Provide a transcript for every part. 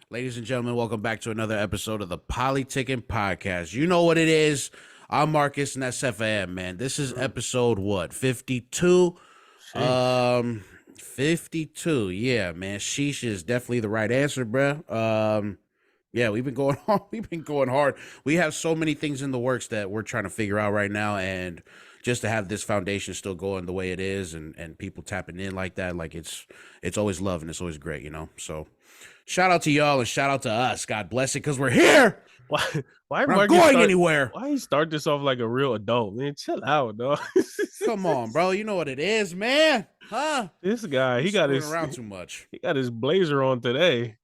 Ladies and gentlemen, welcome back to another episode of the Polytickin Podcast. You know what it is. I'm Marcus, and that's Sefa, man. This is episode what? 52? 52. Yeah, man. Sheesh is definitely the right answer, bruh. Yeah, we've been going hard. We've been going hard. We have so many things in the works that we're trying to figure out right now, and just to have this foundation still going the way it is, and people tapping in like that, like it's always love and it's always great, you know. So, shout out to y'all and shout out to us. God bless it, because we're here. Why we're not going anywhere? Why you start this off like a real adult, man? Chill out, dog. Come on, bro. You know what it is, man. Huh? This guy, he got his around too much. He got his blazer on today.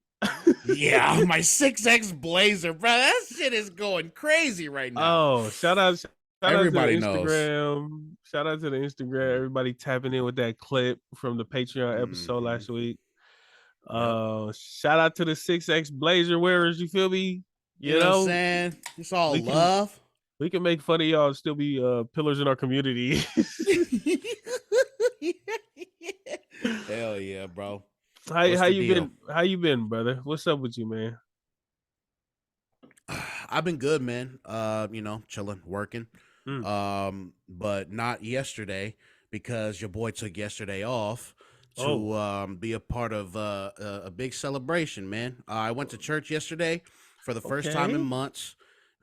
Yeah, my 6X blazer, bro. That shit is going crazy right now. Oh, shout out Everybody to the Instagram. knows. Shout out to the Instagram. Everybody tapping in with that clip from the Patreon episode last week. Shout out to the 6X blazer wearers. You feel me? You know what I'm saying? It's all love. We can make fun of y'all and still be pillars in our community. Hell yeah, bro. How you been? How you been, brother? What's up with you, man? I've been good, man. You know, chilling, working. But not yesterday, because your boy took yesterday off to be a part of a big celebration, man. I went to church yesterday for the first time in months,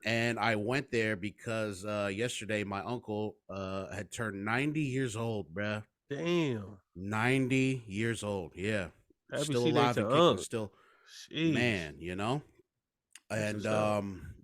and I went there because yesterday my uncle had turned 90 years old, bruh. Damn. 90 years old, yeah. Happy still alive and kicking, still. Jeez. Man, you know? And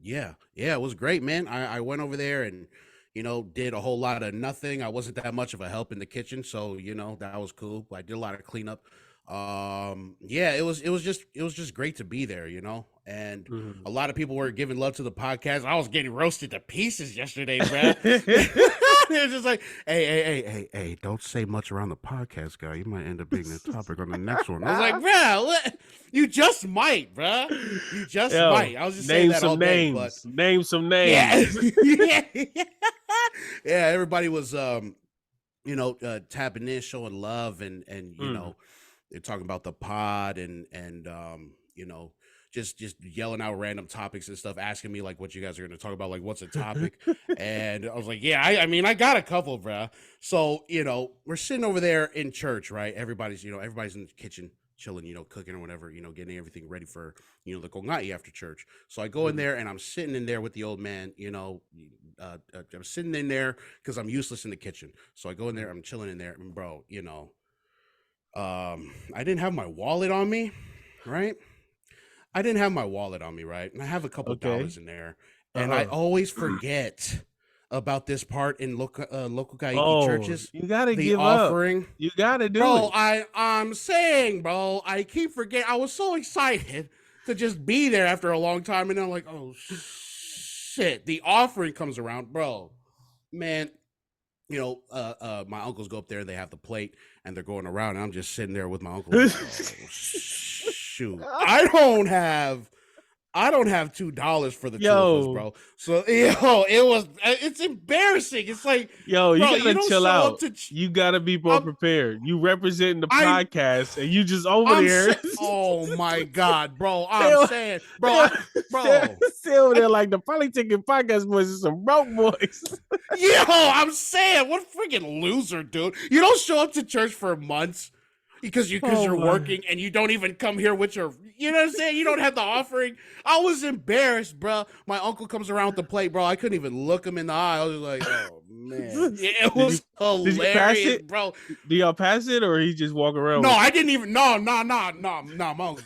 yeah, it was great, man. I went over there and, you know, did a whole lot of nothing. I wasn't that much of a help in the kitchen, so, you know, that was cool. I did a lot of cleanup. Yeah, it was just great to be there, you know. And a lot of people were giving love to the podcast. I was getting roasted to pieces yesterday, bro. They're just like, hey, don't say much around the podcast, guy. You might end up being the topic on the next one. I was like, bro, what? You just might, bro. You just might. I was just saying that all day, but name some names. Yeah, yeah. Everybody was, you know, tapping in, showing love, and you know, they're talking about the pod and you know, just yelling out random topics and stuff, asking me like what you guys are going to talk about, like what's a topic. And I was like, yeah, I mean, I got a couple, bro. So, you know, we're sitting over there in church, right? Everybody's in the kitchen chilling, you know, cooking or whatever, you know, getting everything ready for, you know, the kongai after church. So I go in there and I'm sitting in there with the old man, you know, I'm sitting in there because I'm useless in the kitchen. So I go in there, I'm chilling in there, and bro, you know, I didn't have my wallet on me, right? And I have a couple dollars in there, and I always forget about this part in local Gaiki churches. You gotta give offering. Up. You gotta do bro, it. I'm saying, bro, I keep forgetting. I was so excited to just be there after a long time, and I'm like, oh shit, the offering comes around, bro. Man, you know, my uncles go up there, they have the plate, and they're going around, and I'm just sitting there with my uncle. Like, oh, shoot, I don't have $2 for the two of us, bro. So it's embarrassing. It's like, yo, you gotta chill out. You gotta be more prepared. You representing the podcast, and you just over there. Oh my god, bro! I'm saying, bro, still there like the Polytickin Podcast boys are some broke boys. Yo, I'm saying, what freaking loser, dude! You don't show up to church for months because you're working, and you don't even come here with your, you know what I'm saying? You don't have the offering. I was embarrassed, bro. My uncle comes around with the plate, bro. I couldn't even look him in the eye. I was like, oh man, it was hilarious, did you pass it? Bro. Do y'all pass it, or he just walk around? No, I didn't even. No, my uncle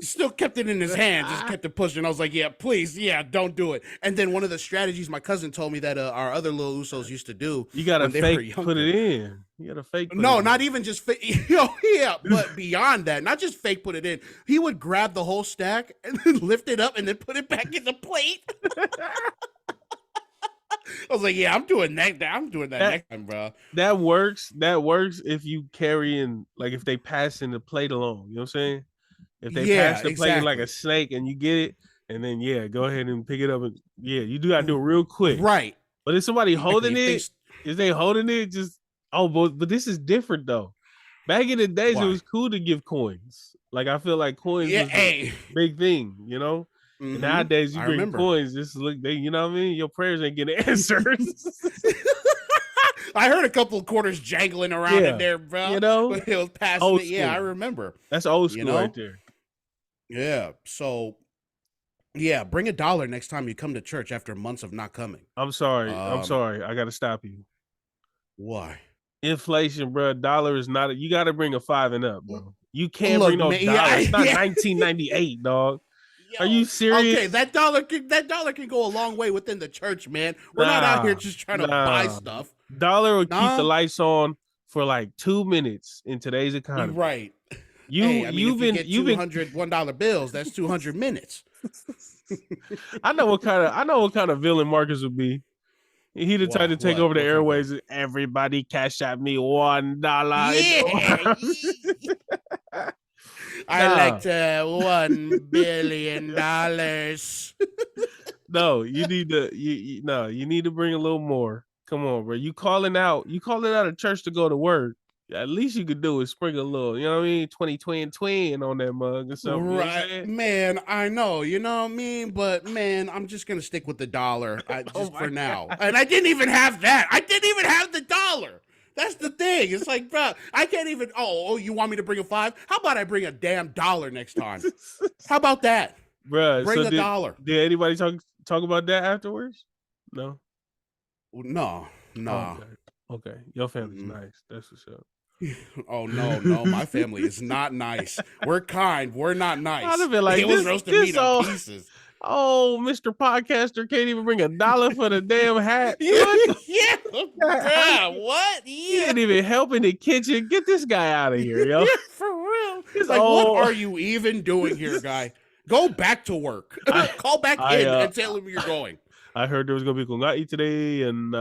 still kept it in his hand, just kept it pushing. I was like, yeah, please, yeah, don't do it. And then one of the strategies my cousin told me that our other little Usos used to do, you gotta fake put it in. You gotta fake. No, not even just fake. Yeah, but beyond that, not just fake put it in. He would grab the whole stack and then lift it up and then put it back in the plate. I was like, yeah, I'm doing that next time, bro. That works if you carry in, like if they pass in the plate along. You know what I'm saying? If they pass the plate like a snake and you get it, and then go ahead and pick it up, and you do gotta do it real quick, right? But if somebody holding it, is they holding it? Just Oh, but this is different though. Back in the days, Why? it was cool to give coins. Like I feel like coins Yeah, was a big thing, And nowadays, you I bring remember. coins, just look, you know what I mean? Your prayers ain't getting answered. I heard a couple of quarters jangling around in there, bro. But it was passing old it. school. Yeah, I remember. That's old school right there. Yeah. So, yeah, bring $1 next time you come to church after months of not coming. I'm sorry. I got to stop you. Why? Inflation, bro. $1 is not. You got to bring a 5 and up, bro. You can't bring no $1. It's not 1998, dog. Yo, are you serious? Okay, that dollar can go a long way within the church, man. We're not out here just trying to buy stuff. $1 will keep the lights on for like 2 minutes in today's economy. Right. You've been $200 bills. That's 200 minutes. I know what kind of villain Marcus would be. He'd have tried to take over the airways. Everybody cash at me $1. Yeah. I like $1 billion. No, you need to bring a little more. Come on, bro. You calling out a church to go to work. At least you could do is spring a little, you know what I mean? 20 on that mug or something. Right. You know man, I know, you know what I mean? But man, I'm just gonna stick with the $1 just for now. And I didn't even have that. I didn't even have the $1. That's the thing. It's like, bro, I can't even. Oh, you want me to bring a 5? How about I bring a damn $1 next time? How about that, bro? Bring a $1. Did anybody talk about that afterwards? No. No. Okay. Your family's nice. That's what's up. Oh no, my family is not nice. We're kind. We're not nice. I'd have been like, it was roasted meat in pieces. Oh, Mr. Podcaster can't even bring $1 for the damn hat. Yeah, bro, what? Yeah. He ain't even help in the kitchen. Get this guy out of here, yo. Yeah, for real. He's like, what are you even doing here, guy? Go back to work. Call back in and tell him you're going. I heard there was gonna be kungai today, and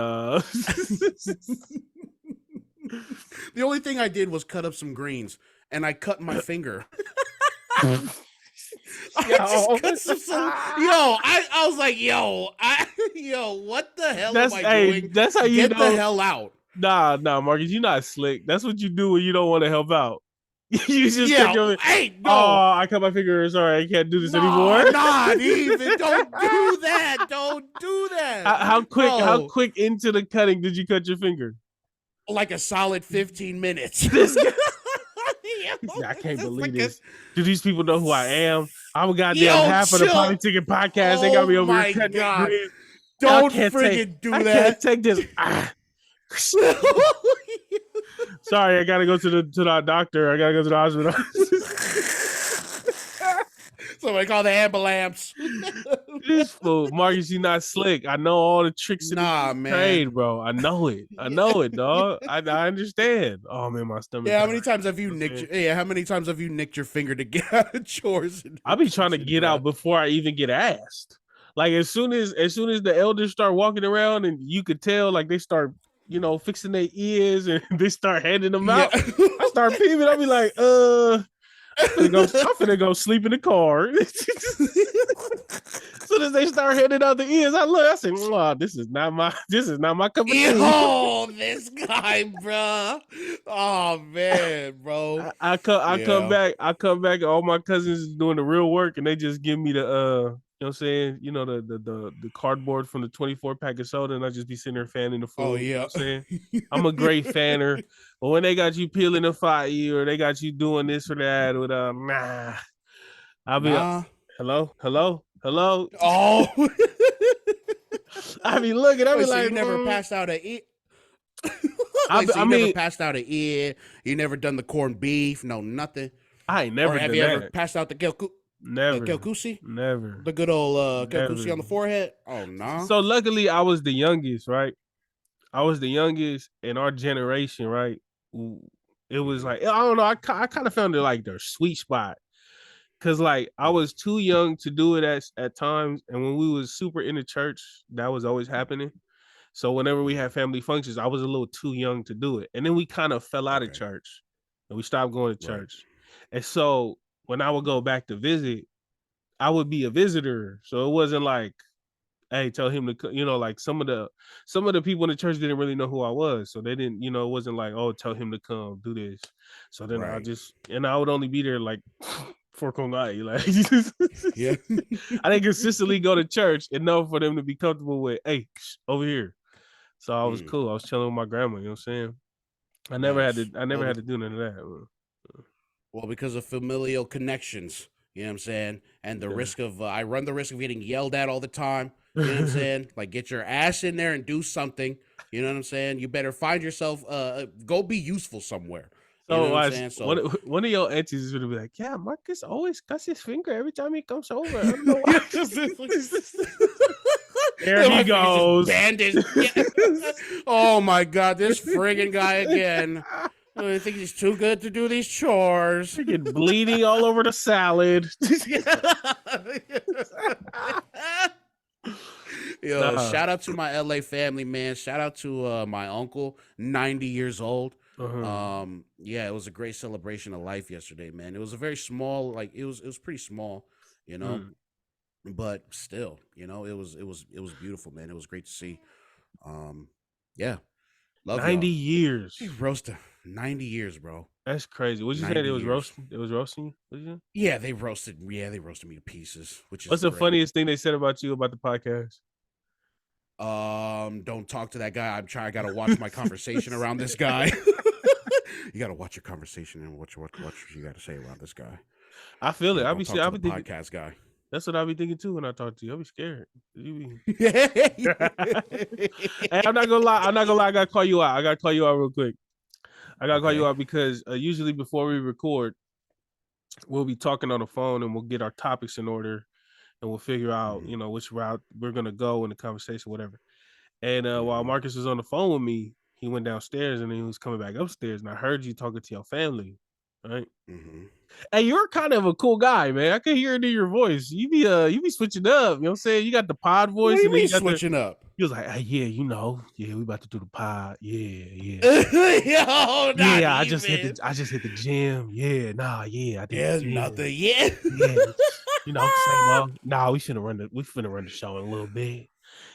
the only thing I did was cut up some greens, and I cut my finger. I was like, what the hell am I doing? That's how you get the hell out. Nah, Marcus, you're not slick. That's what you do when you don't want to help out. You just I cut my finger. Sorry, I can't do this anymore. Not even. Don't do that. Don't do that. How quick into the cutting did you cut your finger? Like a solid 15 minutes. I can't believe this. Do these people know who I am? I'm a goddamn half of the Polytickin Podcast. They got me over here cutting. God. Don't freaking do that. I can't take this. Sorry, I gotta go to the doctor. I gotta go to the hospital. Somebody call the ambulance. This fool, Marcus, you not slick. I know all the tricks in the trade, bro. I know it, dog. I understand. Oh man, my stomach. Yeah, how many times have you nicked your finger to get out of chores? I be trying to get out before I even get asked. Like as soon as the elders start walking around and you could tell, like they start, fixing their ears and they start handing them out. I start peeping. I'll be like, I'm finna go sleep in the car. As soon as they start handing out the ears, I say, wow, this is not my cup of tea. Oh, this guy, bro. Oh man, bro. I come back. All my cousins is doing the real work, and they just give me the you know what I'm saying? The cardboard from the 24-pack of soda, and I just be sitting there fanning the food. Oh, yeah. You know what I'm saying? I'm a great fanner. But when they got you peeling the fire or they got you doing this or that with I'll be hello. Oh. I be looking, I be like, you never passed out an ear. Never passed out an ear. You never done the corned beef, no nothing. I ain't never. Or have you ever passed out the kelkusi? Never. Kelkusi? Never. The good old kelkusi on the forehead? Oh, no. Nah. So luckily I was the youngest, right? I was the youngest in our generation, right? It was like, I don't know, I kind of found it like their sweet spot. Cause like I was too young to do it at times. And when we was super into church, that was always happening. So whenever we had family functions, I was a little too young to do it. And then we kind of fell out of church and we stopped going to church. Right. And so when I would go back to visit, I would be a visitor. So it wasn't like hey, tell him to, like some of the people in the church didn't really know who I was, so they didn't, it wasn't like, oh, tell him to come do this. So then Right. I would only be there like for Kongai, like Yeah. I didn't consistently go to church enough for them to be comfortable with, hey, over here. So I was cool. I was chilling with my grandma. You know what I'm saying? I never had to do none of that. Well, because of familial connections, you know what I'm saying? And the risk of, I run the risk of getting yelled at all the time. You know what I'm saying? Like, get your ass in there and do something. You know what I'm saying? You better find yourself, go be useful somewhere. You know what I'm saying? So one of your aunties is gonna be like, yeah, Marcus always cuts his finger every time he comes over. I don't know why. There he goes. Bandaged. Yeah. Oh my God, this friggin' guy again. I think he's too good to do these chores. Freaking bleeding all over the salad. Yo, shout out to my LA family, man. Shout out to my uncle, 90 years old. Yeah, it was a great celebration of life yesterday, man. It was a very small, like it was pretty small, but still, it was beautiful, man. It was great to see. Yeah. Love 90 years. He roasted 90 years, bro. That's crazy. What'd you say? It was roasting? It was roasting you? Yeah, they roasted me to pieces. What's the funniest thing they said about you about the podcast? Don't talk to that guy. I gotta watch my conversation around this guy. You gotta watch your conversation and what you gotta say around this guy. I feel it. I'll be thinking, podcast guy. That's what I'll be thinking too when I talk to you. I'll be scared. Hey, I'm not gonna lie. I gotta call you out. Real quick. I gotta call you out because usually before we record, we'll be talking on the phone and we'll get our topics in order and we'll figure out, which route we're gonna go in the conversation, whatever. And while Marcus was on the phone with me, he went downstairs and then he was coming back upstairs, and I heard you talking to your family, right? Mm-hmm. Hey, you're kind of a cool guy, man. I can hear it in your voice. You be switching up. You know what I'm saying? You got the pod voice. What do you mean switching up? He was like, hey, we about to do the pod. Yeah. Yo, yeah, I just hit the gym. Yeah, I did. There's nothing. Yeah. Same old. Nah, we finna run the show in a little bit.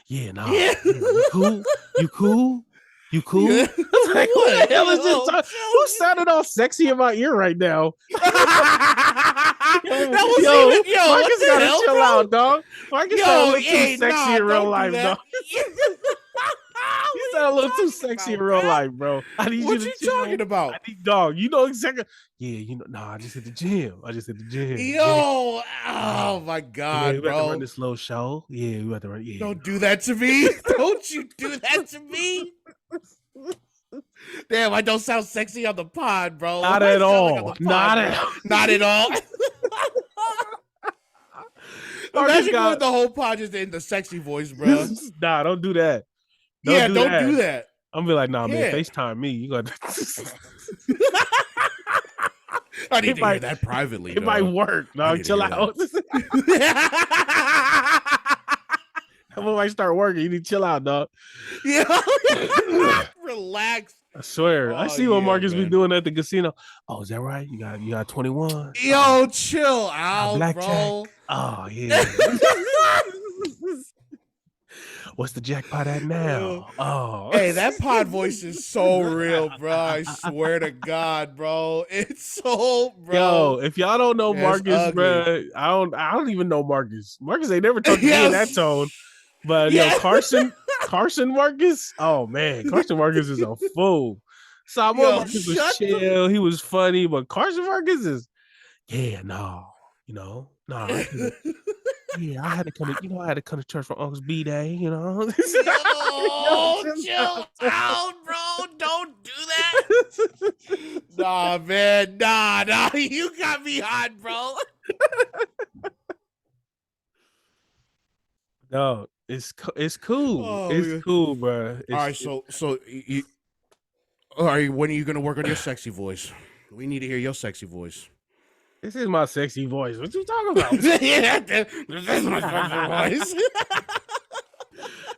Yeah, Yeah. You cool? You cool? Yeah. Like, what the hell is this? Who sounded all sexy in my ear right now? Marcus gotta chill out, dog. Marcus sound a little too sexy in real life, dog. You sound a little too sexy in real life, bro. What you talking about? Dog, you know exactly. Yeah, I just hit the gym. Yo, oh my God, we bro. about to run this little show. Yeah, we about to run. Yeah. Don't do that to me. Don't you do that to me. Damn, I don't sound sexy on the pod, bro. Not at all. Not at all. Imagine going the whole pod just in the sexy voice, bro. Nah, don't do that. Don't do that. I'm gonna be like, nah, man, FaceTime me. You got. I need to hear that privately. It might work. No, chill out. That might start working. You need to chill out, dog. Yeah. Relax. I swear. I see what Marcus be doing at the casino. Oh, is that right? You got 21. Yo, chill out, bro. Oh, yeah. What's the jackpot at now? Oh. Hey, that pod voice is so real, bro. I swear to God, bro. It's so, bro. Yo, if y'all don't know Marcus, bro, I don't even know Marcus. Marcus ain't never talked to me in that tone. But Carson Marcus, oh man, Carson Marcus is a fool. Samuel Marcus was chill, he was funny, but Carson Marcus is, I had to come to church for Uncle's B-Day, Chill out, bro. Don't do that. Nah, man. Nah. You got me hot, bro. No, it's cool. It's cool, bro. All right, so all right, when are you gonna work on your sexy voice? We need to hear your sexy voice. This is my sexy voice. What you talking about? This is my sexy voice.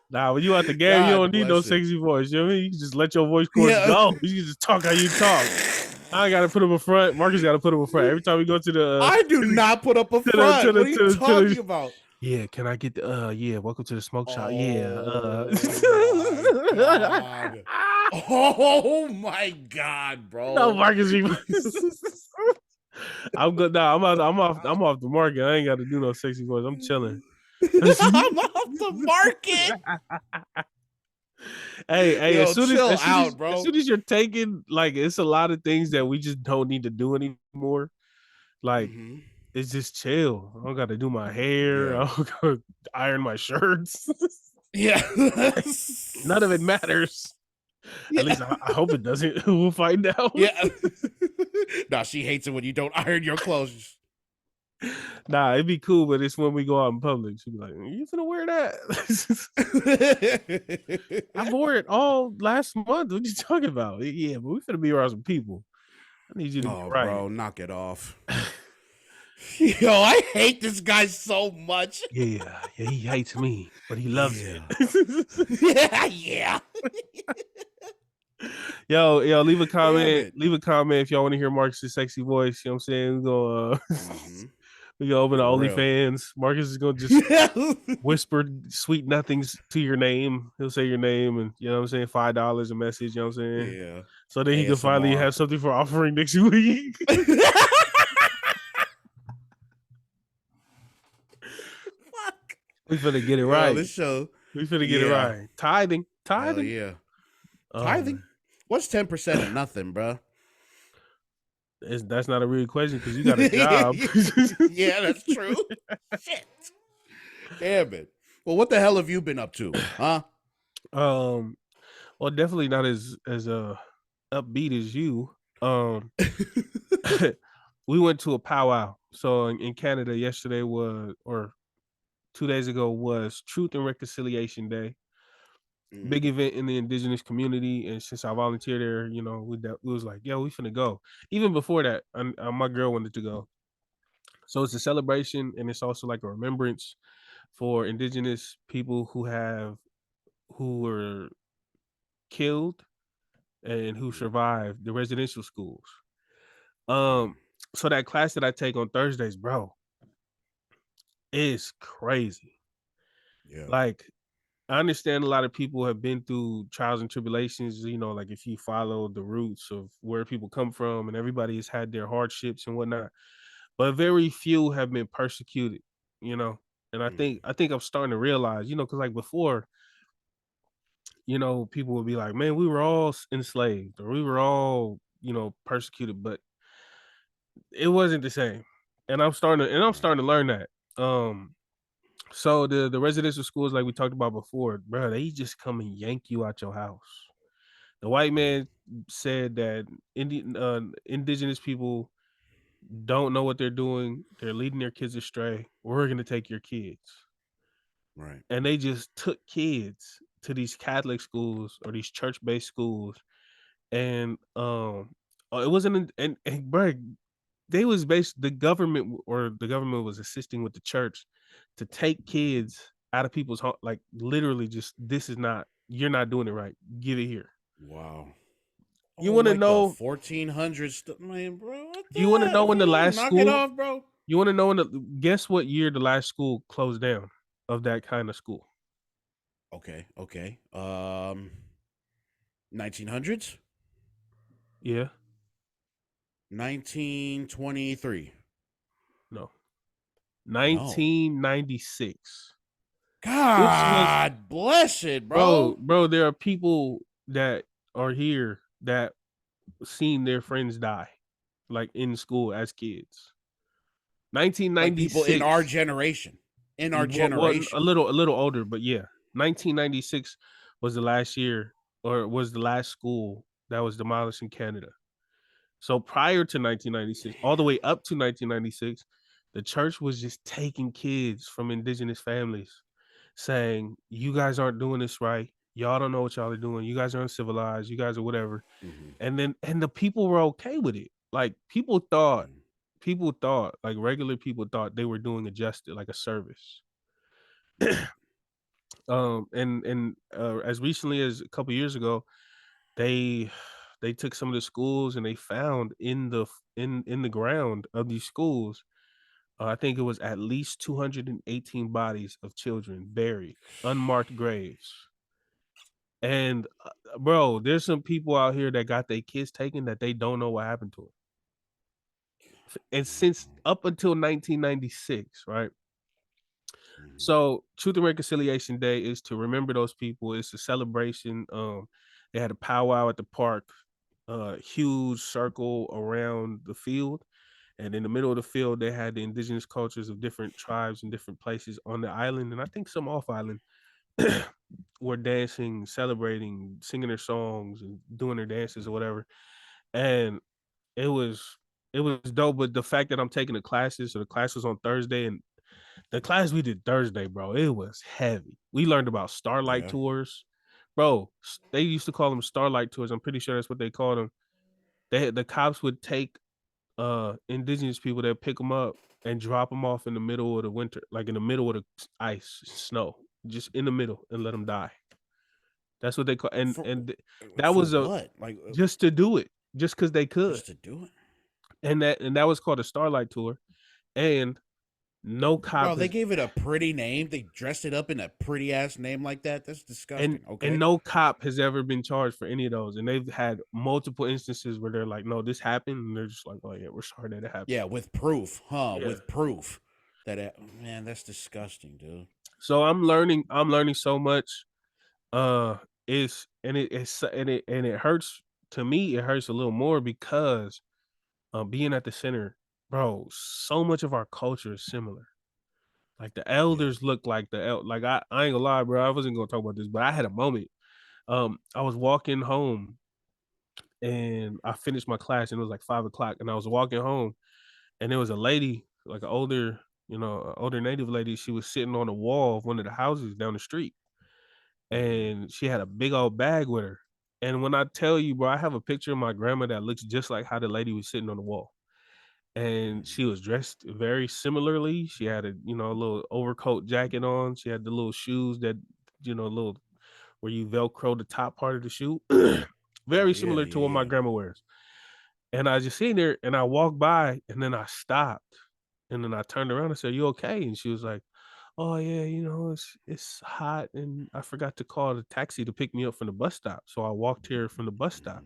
Nah, when you at the game, you don't need no sexy voice. You know what I mean? You can just let your voice cords go. You can just talk how you talk. I gotta put him in front. Marcus gotta put him in front. Every time we go to the I do not put up a front. What are you talking about? Yeah, can I get the yeah, welcome to the smoke shop. Yeah. Oh my God. Oh my God, No, bro. Marcus. I'm good. Nah, I'm off the market. I ain't got to do no sexy voice. I'm chilling. I'm off the market. Hey, Yo, chill out, as bro. soon as you're taking, like, it's a lot of things that we just don't need to do anymore. Like, Mm-hmm. it's just chill. I don't got to do my hair. Yeah. I don't got to iron my shirts. Yeah. None of it matters. At Yeah. least I hope it doesn't. We'll find out. Yeah. Nah, she hates it when you don't iron your clothes. Nah, it'd be cool, but it's when we go out in public. She'd be like, "You finna wear that?" I wore it all last month. What you talking about? Yeah, but we finna be around some people. I need you to be Oh, right. bro, knock it off. Yo, I hate this guy so much. Yeah, he hates me, but he loves Yeah. it. Yeah. Yo, leave a comment. Damn it. Leave a comment if y'all want to hear Marcus's sexy voice. You know what I'm saying? We gonna open the For real. OnlyFans. Marcus is gonna just whisper sweet nothings to your name. He'll say your name and, you know what I'm saying, $5 a message, you know what I'm saying? Yeah. So then he can finally ASMR. have something for offering next week. Fuck. We finna get it Yo, right. this show. We finna get it right. Tithing. Hell yeah. Tithing? What's 10% of nothing, bro? That's not a real question because you got a job. Yeah, that's true. Shit. Damn it. Well, what the hell have you been up to? Huh? Well, definitely not as upbeat as you. We went to a powwow. So in Canada yesterday was, or 2 days ago was Truth and Reconciliation Day. Big event in the indigenous community, and since I volunteered there, you know, we was like, yo, we finna go. Even before that, my girl wanted to go. So it's a celebration, and it's also like a remembrance for indigenous people who were killed and who survived the residential schools. So that class that I take on Thursdays, bro, is crazy. Yeah. Like, I understand a lot of people have been through trials and tribulations, you know, like if you follow the roots of where people come from, and everybody has had their hardships and whatnot, but very few have been persecuted, you know. And I think I'm starting to realize, you know, because like before, you know, people would be like, man, we were all enslaved or we were all, you know, persecuted, but it wasn't the same. And I'm starting to learn that. So the residential schools, like we talked about before, bro, they just come and yank you out your house. The white man said that indigenous people don't know what they're doing. They're leading their kids astray. We're gonna take your kids. Right. And they just took kids to these Catholic schools or these church-based schools, and it wasn't, and bro, they was based the government was assisting with the church to take kids out of people's home, like literally just, this is not, you're not doing it right. Give it here. Wow. You Oh, want to like the know? 1400s. Man, bro, what the You want to know when the last Knock it school? off, bro. You want to know when the, guess what year the last school closed down of that kind of school? Okay. 1900s? Yeah. 1923. No. No. 1996. God bless it, bro. Bro, there are people that are here that seen their friends die, like in school as kids. Like people in 1996. our generation. In our generation. A little older, but yeah. 1996 was the last year, or was the last school that was demolished in Canada. So prior to 1996, all the way up to 1996, the church was just taking kids from indigenous families, saying, you guys aren't doing this right. Y'all don't know what y'all are doing. You guys are uncivilized. You guys are whatever. And the people were okay with it. Like people thought, like regular people thought they were doing a justice, like a service. And as recently as a couple years ago, they took some of the schools and they found in the ground of these schools I think it was at least 218 bodies of children buried, unmarked graves. And bro, there's some people out here that got their kids taken that they don't know what happened to them. And since up until 1996, right? So Truth and Reconciliation Day is to remember those people. It's a celebration. They had a powwow at the park, huge circle around the field. And in the middle of the field, they had the indigenous cultures of different tribes and different places on the island. And I think some off island were dancing, celebrating, singing their songs and doing their dances or whatever. And it was it was dope. But the fact that I'm taking the classes, so the class was on Thursday, and the class we did Thursday, bro, it was heavy. We learned about Starlight Yeah. Tours. Bro, they used to call them Starlight Tours. I'm pretty sure that's what they called them. The cops would take indigenous people that pick them up and drop them off in the middle of the winter, like in the middle of the ice, snow, just in the middle, and let them die. That's what they call, For that for was a what? Like just to do it, just because they could, just to do it? and that was called a Starlight Tour, and no Bro, cop they has gave it a pretty name. They dressed it up in a pretty ass name like that. That's and disgusting. and Okay. no cop has ever been charged for any of those, and they've had multiple instances where they're like, no, this happened, and they're just like, oh yeah, we're sorry that it happened. Yeah, with proof, huh? Yeah. With proof that man, that's disgusting, dude. So I'm learning so much. It's and it hurts to me. It hurts a little more because being at the center, bro. So much of our culture is similar. Like the Yeah. elders look like like I ain't gonna lie, bro. I wasn't gonna talk about this, but I had a moment. I was walking home and I finished my class and it was like 5 o'clock, and I was walking home and there was a lady, like an older, older native lady. She was sitting on the wall of one of the houses down the street, Mm-hmm. and she had a big old bag with her. And when I tell you, bro, I have a picture of my grandma that looks just like how the lady was sitting on the wall. And she was dressed very similarly. She had a little overcoat jacket on. She had the little shoes that, little where you velcro the top part of the shoe. Oh Very yeah, similar to what my yeah, grandma wears. And I just seen her and I walked by and then I stopped. And then I turned around and said, "You okay?" And she was like, "Oh yeah, it's hot and I forgot to call the taxi to pick me up from the bus stop. So I walked here from the bus stop."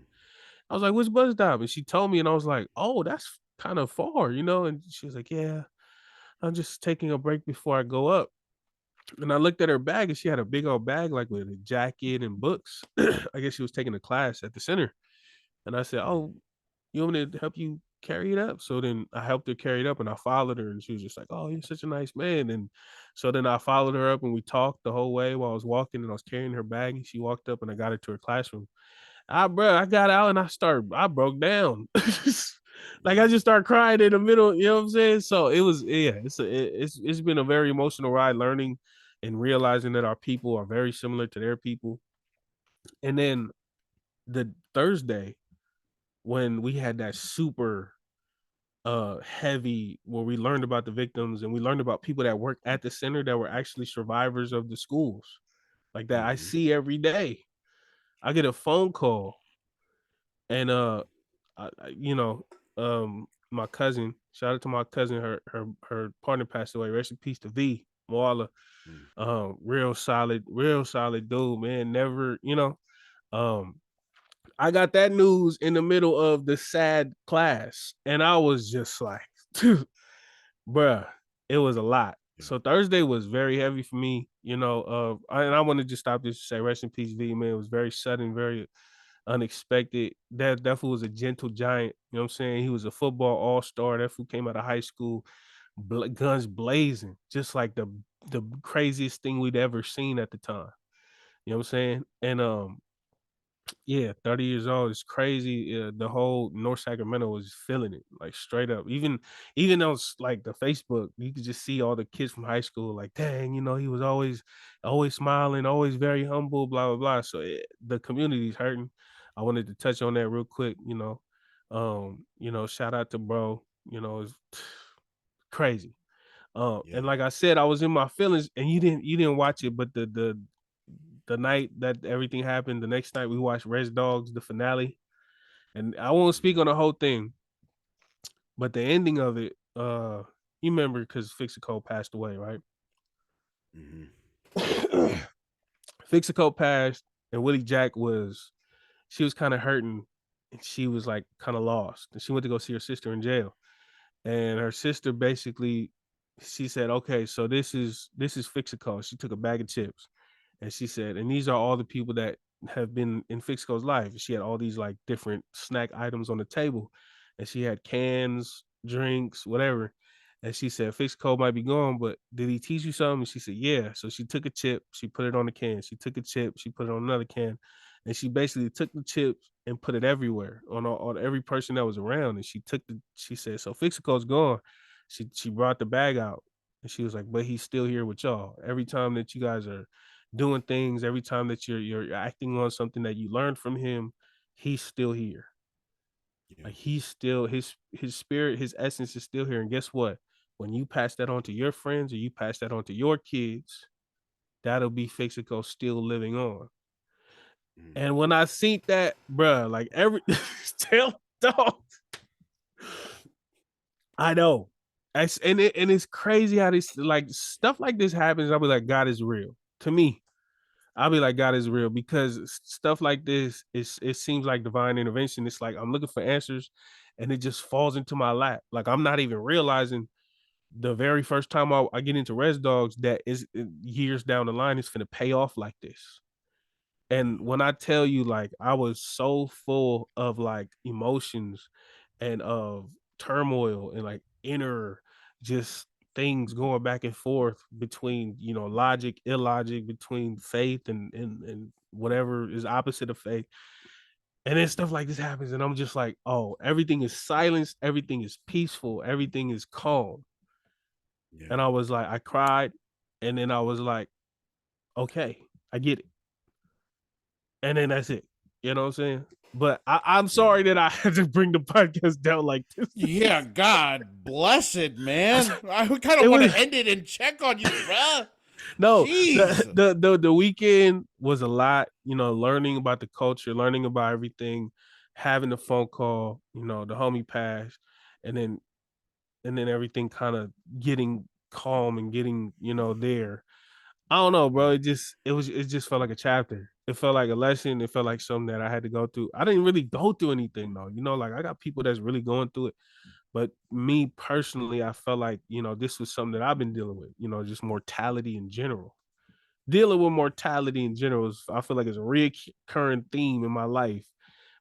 I was like, "Which bus stop?" And she told me and I was like, "Oh, that's kind of far." And she was like, "Yeah, I'm just taking a break before I go up." And I looked at her bag and she had a big old bag like with a jacket and books. I guess she was taking a class at the center. And I said, "Oh, you want me to help you carry it up?" So then I helped her carry it up and I followed her and she was just like, "Oh, you're such a nice man." And so then I followed her up and we talked the whole way while I was walking and I was carrying her bag and she walked up and I got her to her classroom. I got out and I broke down. Like I yeah, just started crying in the middle, you know what I'm saying? So it was, yeah, it's been a very emotional ride learning and realizing that our people are very similar to their people. And then the Thursday when we had that super heavy where we learned about the victims and we learned about people that work at the center that were actually survivors of the schools like that I mm-hmm. see every day. I get a phone call and my cousin, shout out to my cousin, her partner passed away, rest in peace to V Moala. Real solid dude, man. Never, um I got that news in the middle of the sad class and I was just like bruh, it was a lot. Yeah, So Thursday was very heavy for me, and I want to just stop this to say rest in peace, V, man. It was very sudden, very unexpected. That fool was a gentle giant. You know what I'm saying? He was a football all-star. That fool came out of high school, guns blazing, just like the craziest thing we'd ever seen at the time. You know what I'm saying? And yeah, 30 years old is crazy. The whole North Sacramento was feeling it, like straight up. Even on like the Facebook, you could just see all the kids from high school, like, dang, he was always smiling, always very humble, blah blah blah. So the community's hurting. I wanted to touch on that real quick. Shout out to bro. It's crazy. And yeah. like I said, I was in my feelings, and you didn't watch it, but the night that everything happened, the next night we watched Res Dogs, the finale. And I won't speak on the whole thing, but the ending of it, You remember because Fixico passed away, right? Mm-hmm. Fixico passed, and Willie Jack she was kind of hurting, and she was like kind of lost. And she went to go see her sister in jail, and her sister basically, she said, "Okay, so this is Fixico." She took a bag of chips, and she said, "And these are all the people that have been in Fixico's life." She had all these like different snack items on the table, and she had cans, drinks, whatever. And she said, Fixico might be gone, but did he teach you something? And she said, yeah. So she took a chip, she put it on the can. She took a chip, she put it on another can. And she basically took the chips and put it everywhere on every person that was around. And she said, so Fixico's gone. She brought the bag out, and she was like, but he's still here with y'all. Every time that you guys are doing things, every time that you're acting on something that you learned from him, he's still here. Yeah. Like he's still his spirit, his essence is still here. And guess what? When you pass that on to your friends or you pass that on to your kids, that'll be Fixico still living on. Mm. And when I seen that, bruh, like every tell dog, I know. And it's crazy how this like stuff like this happens. I'll be like, God is real. To me, I'll be like, God is real, because stuff like this it seems like divine intervention. It's like I'm looking for answers, and it just falls into my lap. Like I'm not even realizing the very first time I get into Res Dogs that is years down the line, it's gonna pay off like this. And when I tell you, like, I was so full of like emotions and of turmoil and like inner just things going back and forth between, you know, logic, illogic, between faith and whatever is opposite of faith. And then stuff like this happens, and I'm just like, oh, everything is silenced, everything is peaceful, everything is calm. Yeah. And I was like, I cried, and then I was like, okay, I get it. And then that's it. You know what I'm saying? But I'm sorry that I had to bring the podcast down like this. Yeah, God bless it, man. I kind of want to end it and check on you, bruh. No, Jeez. the weekend was a lot, you know, learning about the culture, learning about everything, having the phone call, you know, the homie passed, and then everything kind of getting calm and getting, you know, there. I don't know, bro. It just felt like a chapter. It felt like a lesson. It felt like something that I had to go through. I didn't really go through anything though. You know, like I got people that's really going through it. But me personally, I felt like, you know, this was something that I've been dealing with, you know, just mortality in general. Dealing with mortality in general is, I feel like, it's a recurring theme in my life.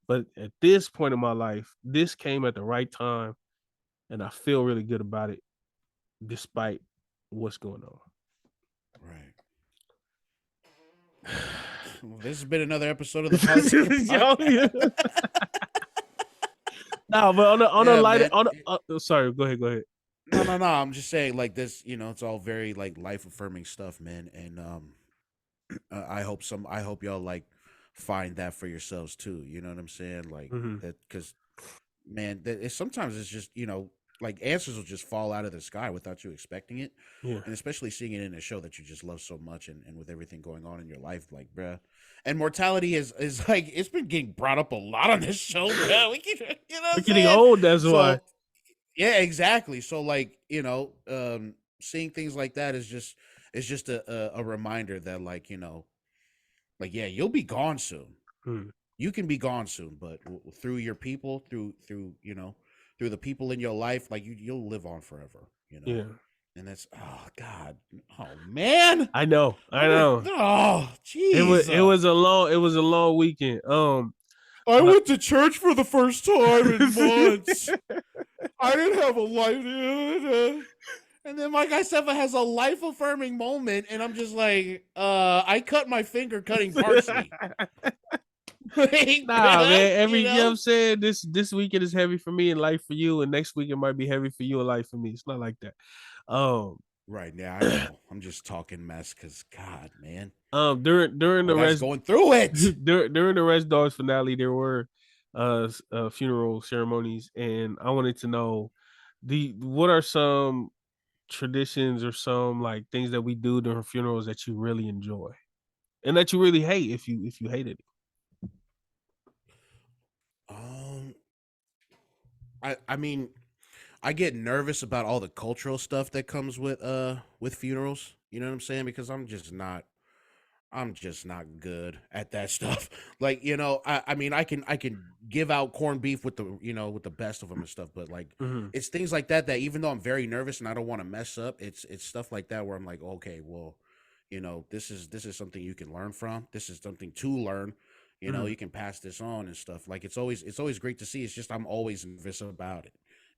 But at this point in my life, this came at the right time, and I feel really good about it, despite what's going on. Right. Well, this has been another episode of the Polytickin Podcast. No, but on a lighter, sorry, go ahead. No. I'm just saying, like this, you know, it's all very like life affirming stuff, man. And I hope y'all like find that for yourselves too. You know what I'm saying? Like that, because man, sometimes it's just, you know, like answers will just fall out of the sky without you expecting it. Yeah. And especially seeing it in a show that you just love so much, and with everything going on in your life, like, bruh. And mortality is like, it's been getting brought up a lot on this show, bruh. We keep, you know what We're I'm getting saying? old, that's why. Yeah, exactly. So like, you know, seeing things like that is just a reminder that, like, you know, like, yeah, you'll be gone soon. You can be gone soon, but through your people, through you know, through the people in your life, like you'll live on forever, you know. Yeah. And that's, oh God, oh man, I know. Oh jeez, it was a long weekend. I went to church for the first time in months. I didn't have a life. And then my guy Sefa has a life affirming moment, and I'm just like, I cut my finger cutting parsley. Like, nah, man. you You know what know? I'm saying? This weekend is heavy for me and life for you, and next weekend might be heavy for you and life for me. It's not like that. Right now, I know. I'm just talking mess because, God, man. During the rest going through it during the Res Dogs finale, there were funeral ceremonies, and I wanted to know what are some traditions or some like things that we do during funerals that you really enjoy and that you really hate if you hated it. I mean, I get nervous about all the cultural stuff that comes with funerals. You know what I'm saying? Because I'm just not good at that stuff. Like, I mean, I can give out corned beef with with the best of them and stuff, but like, Mhm. it's things like that that even though I'm very nervous and I don't want to mess up, it's stuff like that where I'm like, okay, well, this is something you can learn from. This is something to learn. Mhm. You can pass this on and stuff. Like it's always great to see. It's just I'm always nervous about it.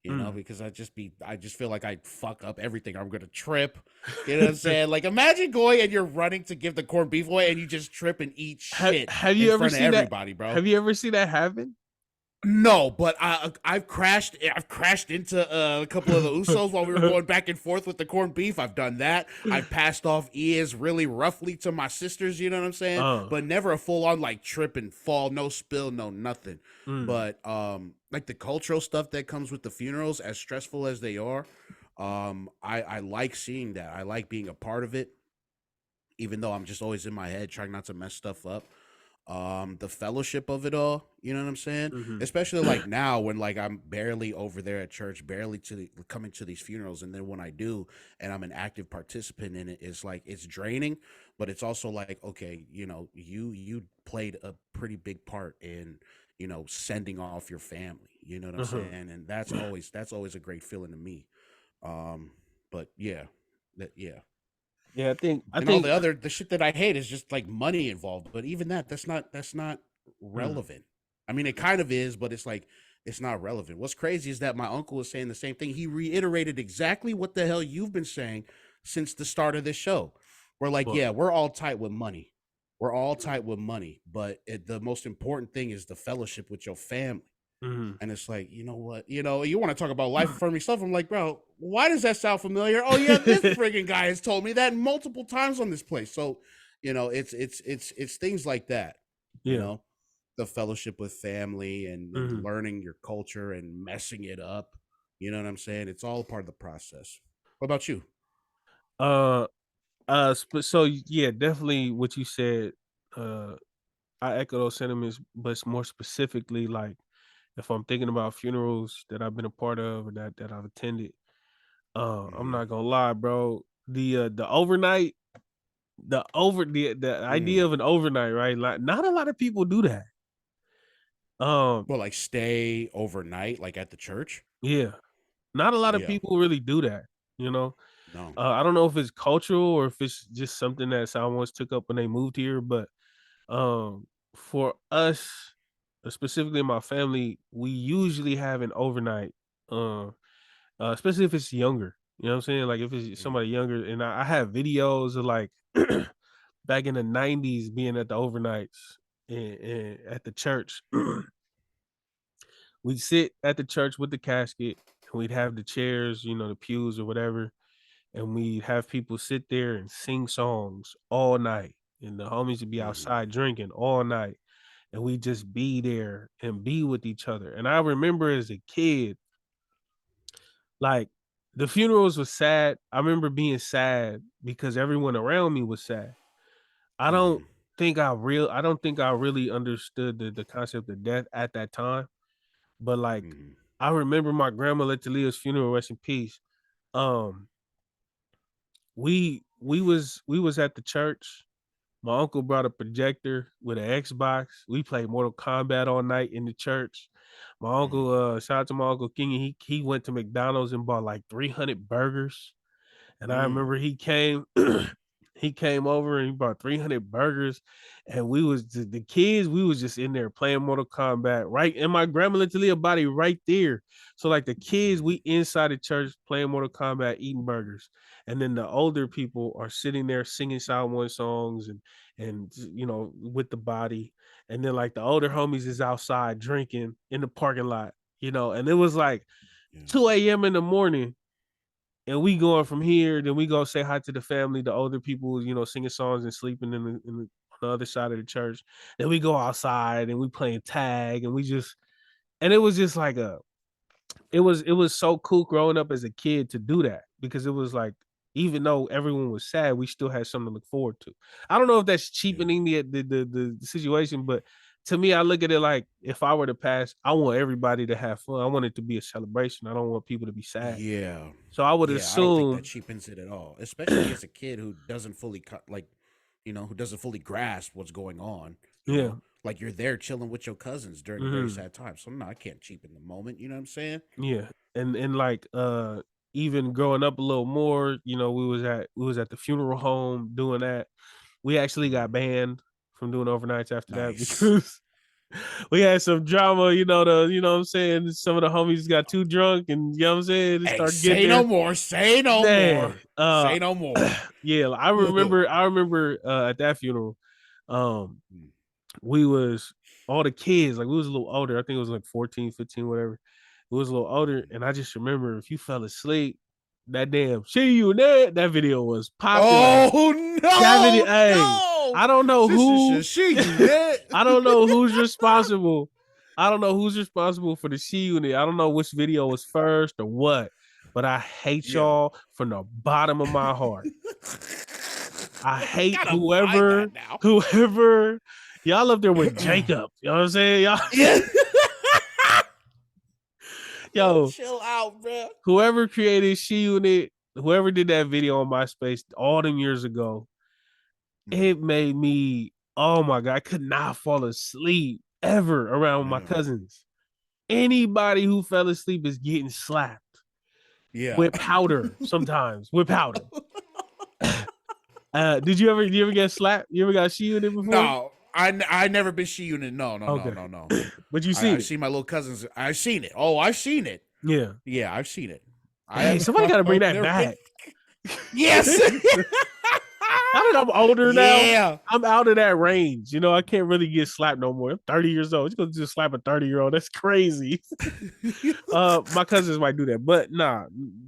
Mhm. Because I just feel like I fuck up everything. I'm gonna trip. You know what I'm saying? Like, imagine going and you're running to give the corned beef away and you just trip and eat shit Have in you ever front of seen that? everybody, bro. Have you ever seen that happen? No, but I've crashed into a couple of the Usos while we were going back and forth with the corned beef. I've done that. I've passed off ears really roughly to my sisters. You know what I'm saying? Uh, But never a full on like trip and fall, no spill, no nothing. mm, But like the cultural stuff that comes with the funerals, as stressful as they are, I like seeing that. I like being a part of it, even though I'm just always in my head trying not to mess stuff up. The fellowship of it all, you know what I'm saying? mhm. Especially like now when like I'm barely over there at church, barely coming to these funerals, and then when I do and I'm an active participant in it, it's like it's draining, but it's also like, okay, you played a pretty big part in sending off your family, you know what I'm Uh-huh. saying? And that's always a great feeling to me. um but yeah, yeah. Yeah, I And all think the shit that I hate is just like money involved. But even that's not mm, relevant. I mean, it kind of is, but it's like it's not relevant. What's crazy is that my uncle was saying the same thing. He reiterated exactly what the hell you've been saying since the start of this show. We're like, what? yeah, we're all tight with money. We're all tight with money, but the most important thing is the fellowship with your family. Mhm. And it's like, you know what? You want to talk about life affirming stuff. I'm like, bro, why does that sound familiar? Oh yeah, this friggin' guy has told me that multiple times on this place. So, it's things like that, you Yeah. know, the fellowship with family and Mhm. learning your culture and messing it up. You know what I'm saying? It's all part of the process. What about you? Uh, so yeah, definitely what you said. Uh, I echo those sentiments, but more specifically, like if I'm thinking about funerals that I've been a part of or that I've attended, I'm Mm-hmm. not gonna lie, bro. The overnight, the idea of Mm. an overnight, right? Like not a lot of people do that. Um, Well, like stay overnight, like at the church. yeah, not a lot of Yeah. people really do that. You know, No. I don't know if it's cultural or if it's just something that someone took up when they moved here, but um, for us, specifically my family, we usually have an overnight. Um, especially if it's younger. You know what I'm saying? Like if it's Mm. somebody younger, and I have videos of like back in the '90s being at the overnights and at the church. We'd sit at the church with the casket, and we'd have the chairs, the pews or whatever, and we'd have people sit there and sing songs all night. And the homies would be Mm-hmm. outside drinking all night, and we just be there and be with each other. And I remember as a kid, like the funerals was sad. I remember being sad because everyone around me was sad. I don't Mm-hmm. I don't think I really understood the concept of death at that time. But like Mm-hmm. I remember my grandma Letalia's funeral, rest in peace. Um, we was at the church. My uncle brought a projector with an Xbox. We played Mortal Kombat all night in the church. My Mm-hmm. uncle, shout out to my uncle King, he went to McDonald's and bought like 300 burgers. And I Mm. remember he came he came over and he brought 300 burgers, and we was the kids, we was just in there playing Mortal Kombat, right? And my grandma Litalia body right there. So like the kids, we inside the church playing Mortal Kombat, eating burgers. And then the older people are sitting there singing Silent One songs and with the body. And then like the older homies is outside drinking in the parking lot, and it was like Yeah. 2 a.m. in the morning, and we going from here, then we go say hi to the family, the older people, singing songs and sleeping on the other side of the church. Then we go outside and we playing tag, and and it was just like it was so cool growing up as a kid to do that, because it was like, even though everyone was sad, we still had something to look forward to. I don't know if that's Yeah. cheapening the situation, but to me, I look at it like if I were to pass, I want everybody to have fun. I want it to be a celebration. I don't want people to be sad. Yeah. So I would Yeah, I don't think that assume, cheapens it at all, especially as a kid who doesn't fully like, who doesn't fully grasp what's going on, yeah, like you're there chilling with your cousins during a very hmm sad time. So no, I can't cheapen the moment, you know what I'm saying? yeah, and like even growing up a little more, we was at the funeral home doing that. We actually Mhm. got banned from doing overnights after that Nice. because we had some drama. What I'm saying, some of the homies got too drunk, and you know what I'm saying, they Hey, start getting say no there. more. Say no Man, more. Say no more. yeah, I remember at that funeral, um, we was all the kids, like we was a little older. I think it was like 14, 15, whatever. It was a little older, and I just remember if you fell asleep, that damn see you that video was popular. Oh That video, no, hey, no. I don't know Sister who, should see you that. I don't know who's responsible. I don't know who's responsible for the C unit. I don't know which video was first or what, but I hate Yeah. y'all from the bottom of my heart. I I hate gotta find that now. whoever y'all up there with Jacob. You know what I'm saying? Y'all, Yeah. Yo, yo, chill out, bro. whoever created She Unit, whoever did that video on MySpace all them years ago, it made me, oh my God, I could not fall asleep ever around my Yeah. cousins. Anybody who fell asleep is getting slapped Yeah. with powder sometimes, with powder. Did you ever get slapped? You ever got She Unit before? No, I never been she unit. No, no, no, Okay. no, no. But you I seen it. see my little cousins. I've seen it. Oh, I've seen it. Yeah. Yeah, I've seen it. I Hey, have somebody got to bring that never been. back. Yes. Now that I'm older now, Yeah. I'm out of that range. I can't really get slapped no more. I'm 30 years old. You're gonna just slap a 30-year-old. That's crazy. My cousins might do that, but nah,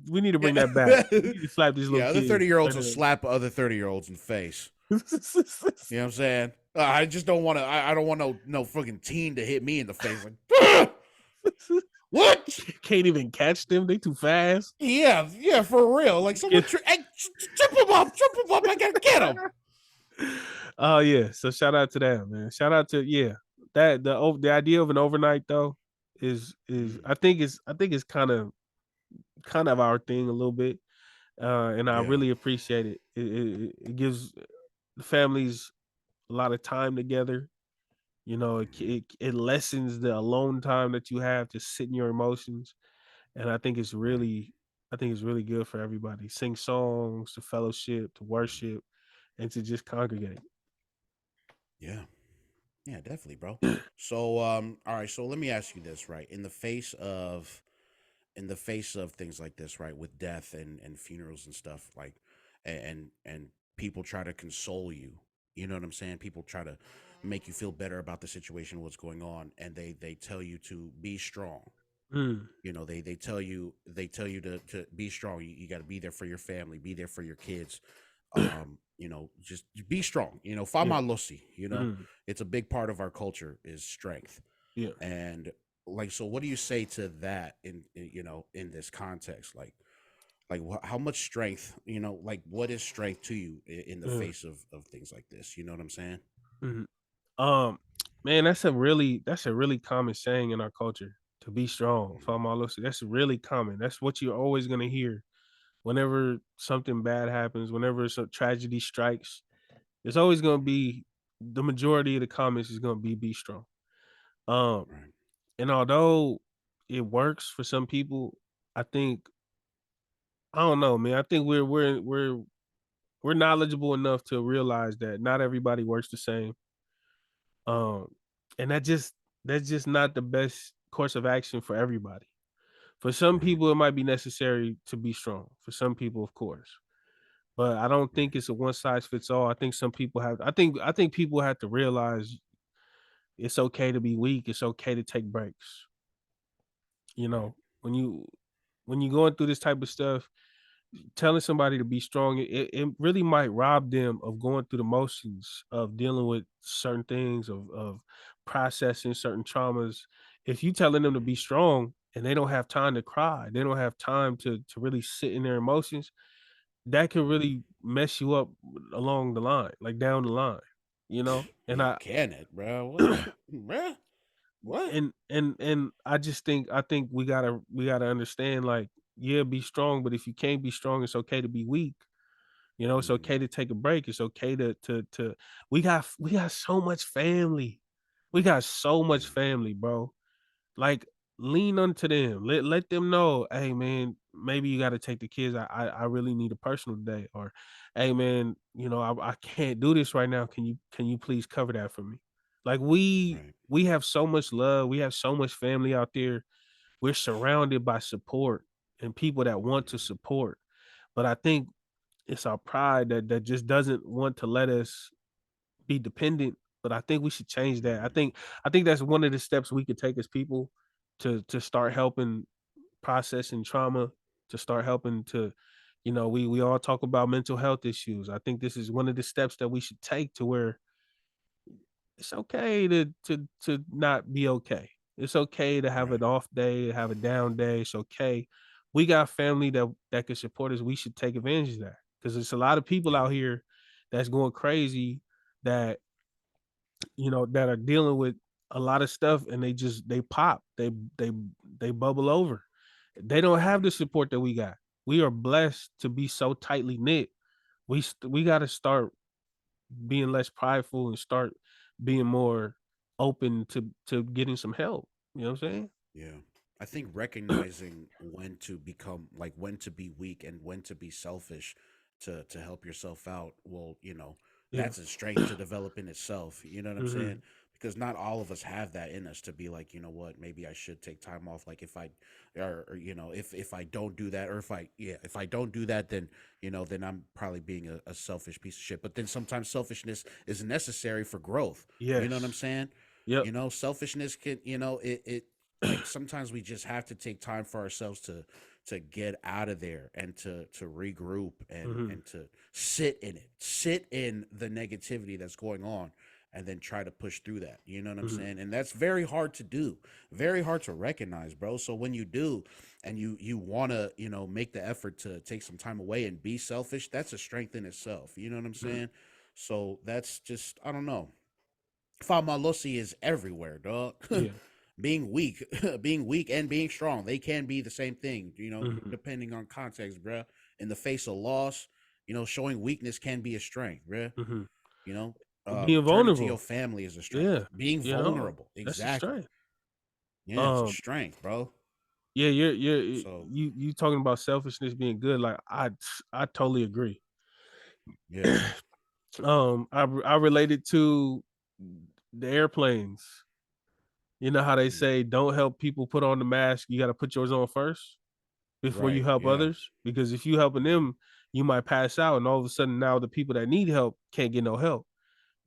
we need to bring that back. We need to slap these little Yeah, other kids. 30-year-olds will slap other 30-year-olds in the face. You know what I'm saying? I just don't want to. I don't want no fucking teen to hit me in the face. Like, what? Can't even catch them. They too fast. Yeah, for real. Like someone, hey, trip him up. I gotta get him. Oh yeah. So shout out to that, man. Shout out to that the idea of an overnight though is I think it's kind of our thing a little bit, and I Yeah. really appreciate it. It gives the families a lot of time together. It lessens the alone time that you have to sit in your emotions, and Right. I think it's really good for everybody. Sing songs, to fellowship, to worship, and to just congregate. Yeah. Yeah, definitely, bro. So, all right. So let me ask you this, right? In the face of things like this, right, with death and funerals and stuff, like, and people try to console you. You know what I'm saying? People try to make you feel better about the situation, what's going on, and they tell you to be strong. Mm, They tell you to be strong. You got to be there for your family, be there for your kids. Just be strong. yeah. Fama losi. Mm, It's a big part of our culture is strength. yeah. And like, so what do you say to that in this context? Like how much strength, like what is strength to you in the Mm, face of things like this? You know what I'm saying? mhm. Um, man, that's a really common saying in our culture. To be strong, Famalusi. That's really common. That's what you're always gonna hear whenever something bad happens. Whenever some tragedy strikes, it's always gonna be the majority of the comments is gonna be strong. Um, Right. and although it works for some people, I think I don't know, man. I think we're knowledgeable enough to realize that not everybody works the same. Um, and that's just not the best course of action for everybody. For some Right. people, it might be necessary to be strong. For some people, of course, but I don't Right. think it's a one size fits all. I think some people have. I think people have to realize it's okay to be weak. It's okay to take breaks. You Right. know, when you when you're going through this type of stuff, telling somebody to be strong, it really might rob them of going through the motions of dealing with certain things, of processing certain traumas. If you telling them to be strong and they don't have time to cry, they don't have time to really sit in their emotions, that could really mess you up along the line, like down the line. And Yeah, can it, bro? What, bro? What? and I think we gotta understand, like, yeah, be strong, but if you can't be strong, it's okay to be weak. It's Mm, okay to take a break. It's okay to we got so much family. We got so much yeah, family, bro. Like, lean onto them. Let them know, hey man, maybe you got to take the kids. I really need a personal day, or hey man, I can't do this right now. Can you please cover that for me? Like, right. we have so much love. We have so much family out there. We're surrounded by support and people that want to Mm, support. But I think it's our pride that just doesn't want to let us be dependent. But I think we should change that. I mm, think I think that's one of the steps we could take as people to start helping processing trauma, to start helping to, we all talk about mental health issues. I think this is one of the steps that we should take to where it's okay to not be okay. It's okay to have right. an off day, to have a down day. It's okay. We got family that can support us. We should take advantage of that, because there's a lot of people Yeah, out here that's going crazy, that that are dealing with a lot of stuff, and they pop, they they bubble over. They don't have right. the support that we got. We are blessed to be so tightly knit. We got to start being less prideful and start being more open to getting some help. You know what I'm saying? Yeah. I think recognizing when to become like when to be weak and when to be selfish to help yourself out, well, Yeah. that's a strength to develop in itself. You know what I'm saying? Hmm. Because not all of us have that in us to be like, you know what, maybe I should take time off. Like if I or if I don't do that, or if I don't do that, then I'm probably being a selfish piece of shit. But then sometimes selfishness is necessary for growth. You know what I'm Yes. saying? Yep. Selfishness can, it like sometimes we just have to take time for ourselves to get out of there and to regroup Hmm. and to sit in the negativity that's going on, and then try to push through that. You know what I'm Hmm. saying? And that's very hard to do, very hard to recognize, bro. So when you do, and you want to, make the effort to take some time away and be selfish, that's a strength in itself. You know what I'm Hmm. saying? So that's just, I don't know. Famalosi is everywhere, dog. Yeah. Being weak, being weak and being strong, they can be the same thing, Hmm. depending on context, bruh. In the face of loss, showing weakness can be a strength, bruh. Hmm. You know, Being turning to your vulnerable. family is a strength. Yeah. Being vulnerable, That's a exactly. strength. Yeah, it's a Um, strength, bro. yeah, you're So, you talking about selfishness being good. Like, I totally agree. yeah, I related to the airplanes. You know how they mm, say don't help people put on the mask. You got to put yours on first before you right, help yeah, others. Because if you helping mhm, them, you might pass out, and all of a sudden now the people that need help can't get no help.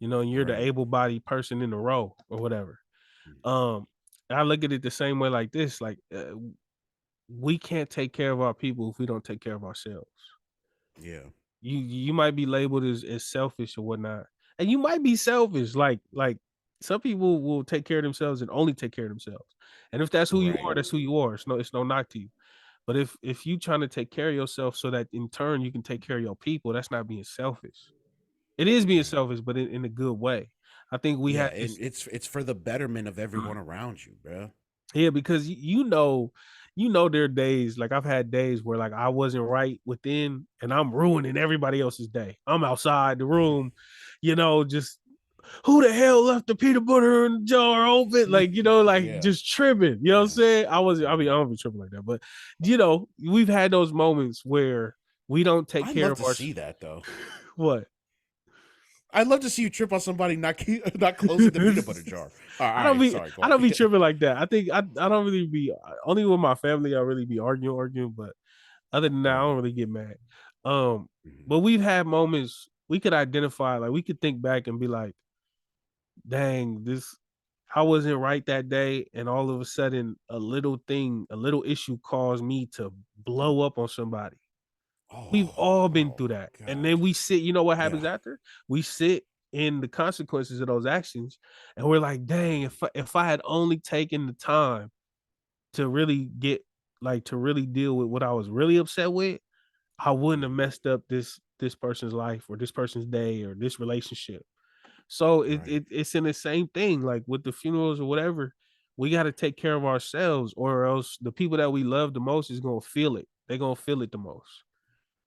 And you're the right, able-bodied person in the row or whatever. mm, Um, I look at it the same way, like this. Like, we can't take care of our people if we don't take care of ourselves. yeah, You might be labeled as selfish or whatnot, and you might be selfish. Like some people will take care of themselves and only take care of themselves. And if that's who you right, are, that's who you are. It's no knock to you. But if you trying to take care of yourself so that in turn you can take care of your people, that's not being selfish. It is being yeah, selfish, but in a good way. I think we yeah, have and this. it's for the betterment of everyone around you, bro. Yeah, because there are days, like I've had days where like I wasn't right within, and I'm ruining everybody else's day. I'm outside the room, just who the hell left the peanut butter in the jar open? Like, like Yeah, just tripping. You know what I'm yeah. saying? I Mhm. don't be tripping like that, but we've had those moments where we don't take I'd care love of to our see that though. what? I'd love to see you trip on somebody not not closing the peanut butter jar. All I don't right, be sorry, go I on. don't be tripping like that. I think I don't really be only with my family. I really be arguing, but other than that, I Right. don't really get mad. Um, Mhm. but we've had moments we could identify, like we could think back and be like, dang, this I wasn't right that day, and all of a sudden a little issue caused me to blow up on somebody. We've all been Oh through that. And God. then we sit, you know what Yeah. happens after? We sit in the consequences of those actions, and we're like, dang, if I had only taken the time to really to really deal with what I was really upset with, I wouldn't have Mhm. messed up this person's life or this person's day or this relationship. So Right. it's in the same thing, like with the funerals or whatever. We got to take care of ourselves, or else the people that we love the most is gonna feel it. They're gonna feel it the most,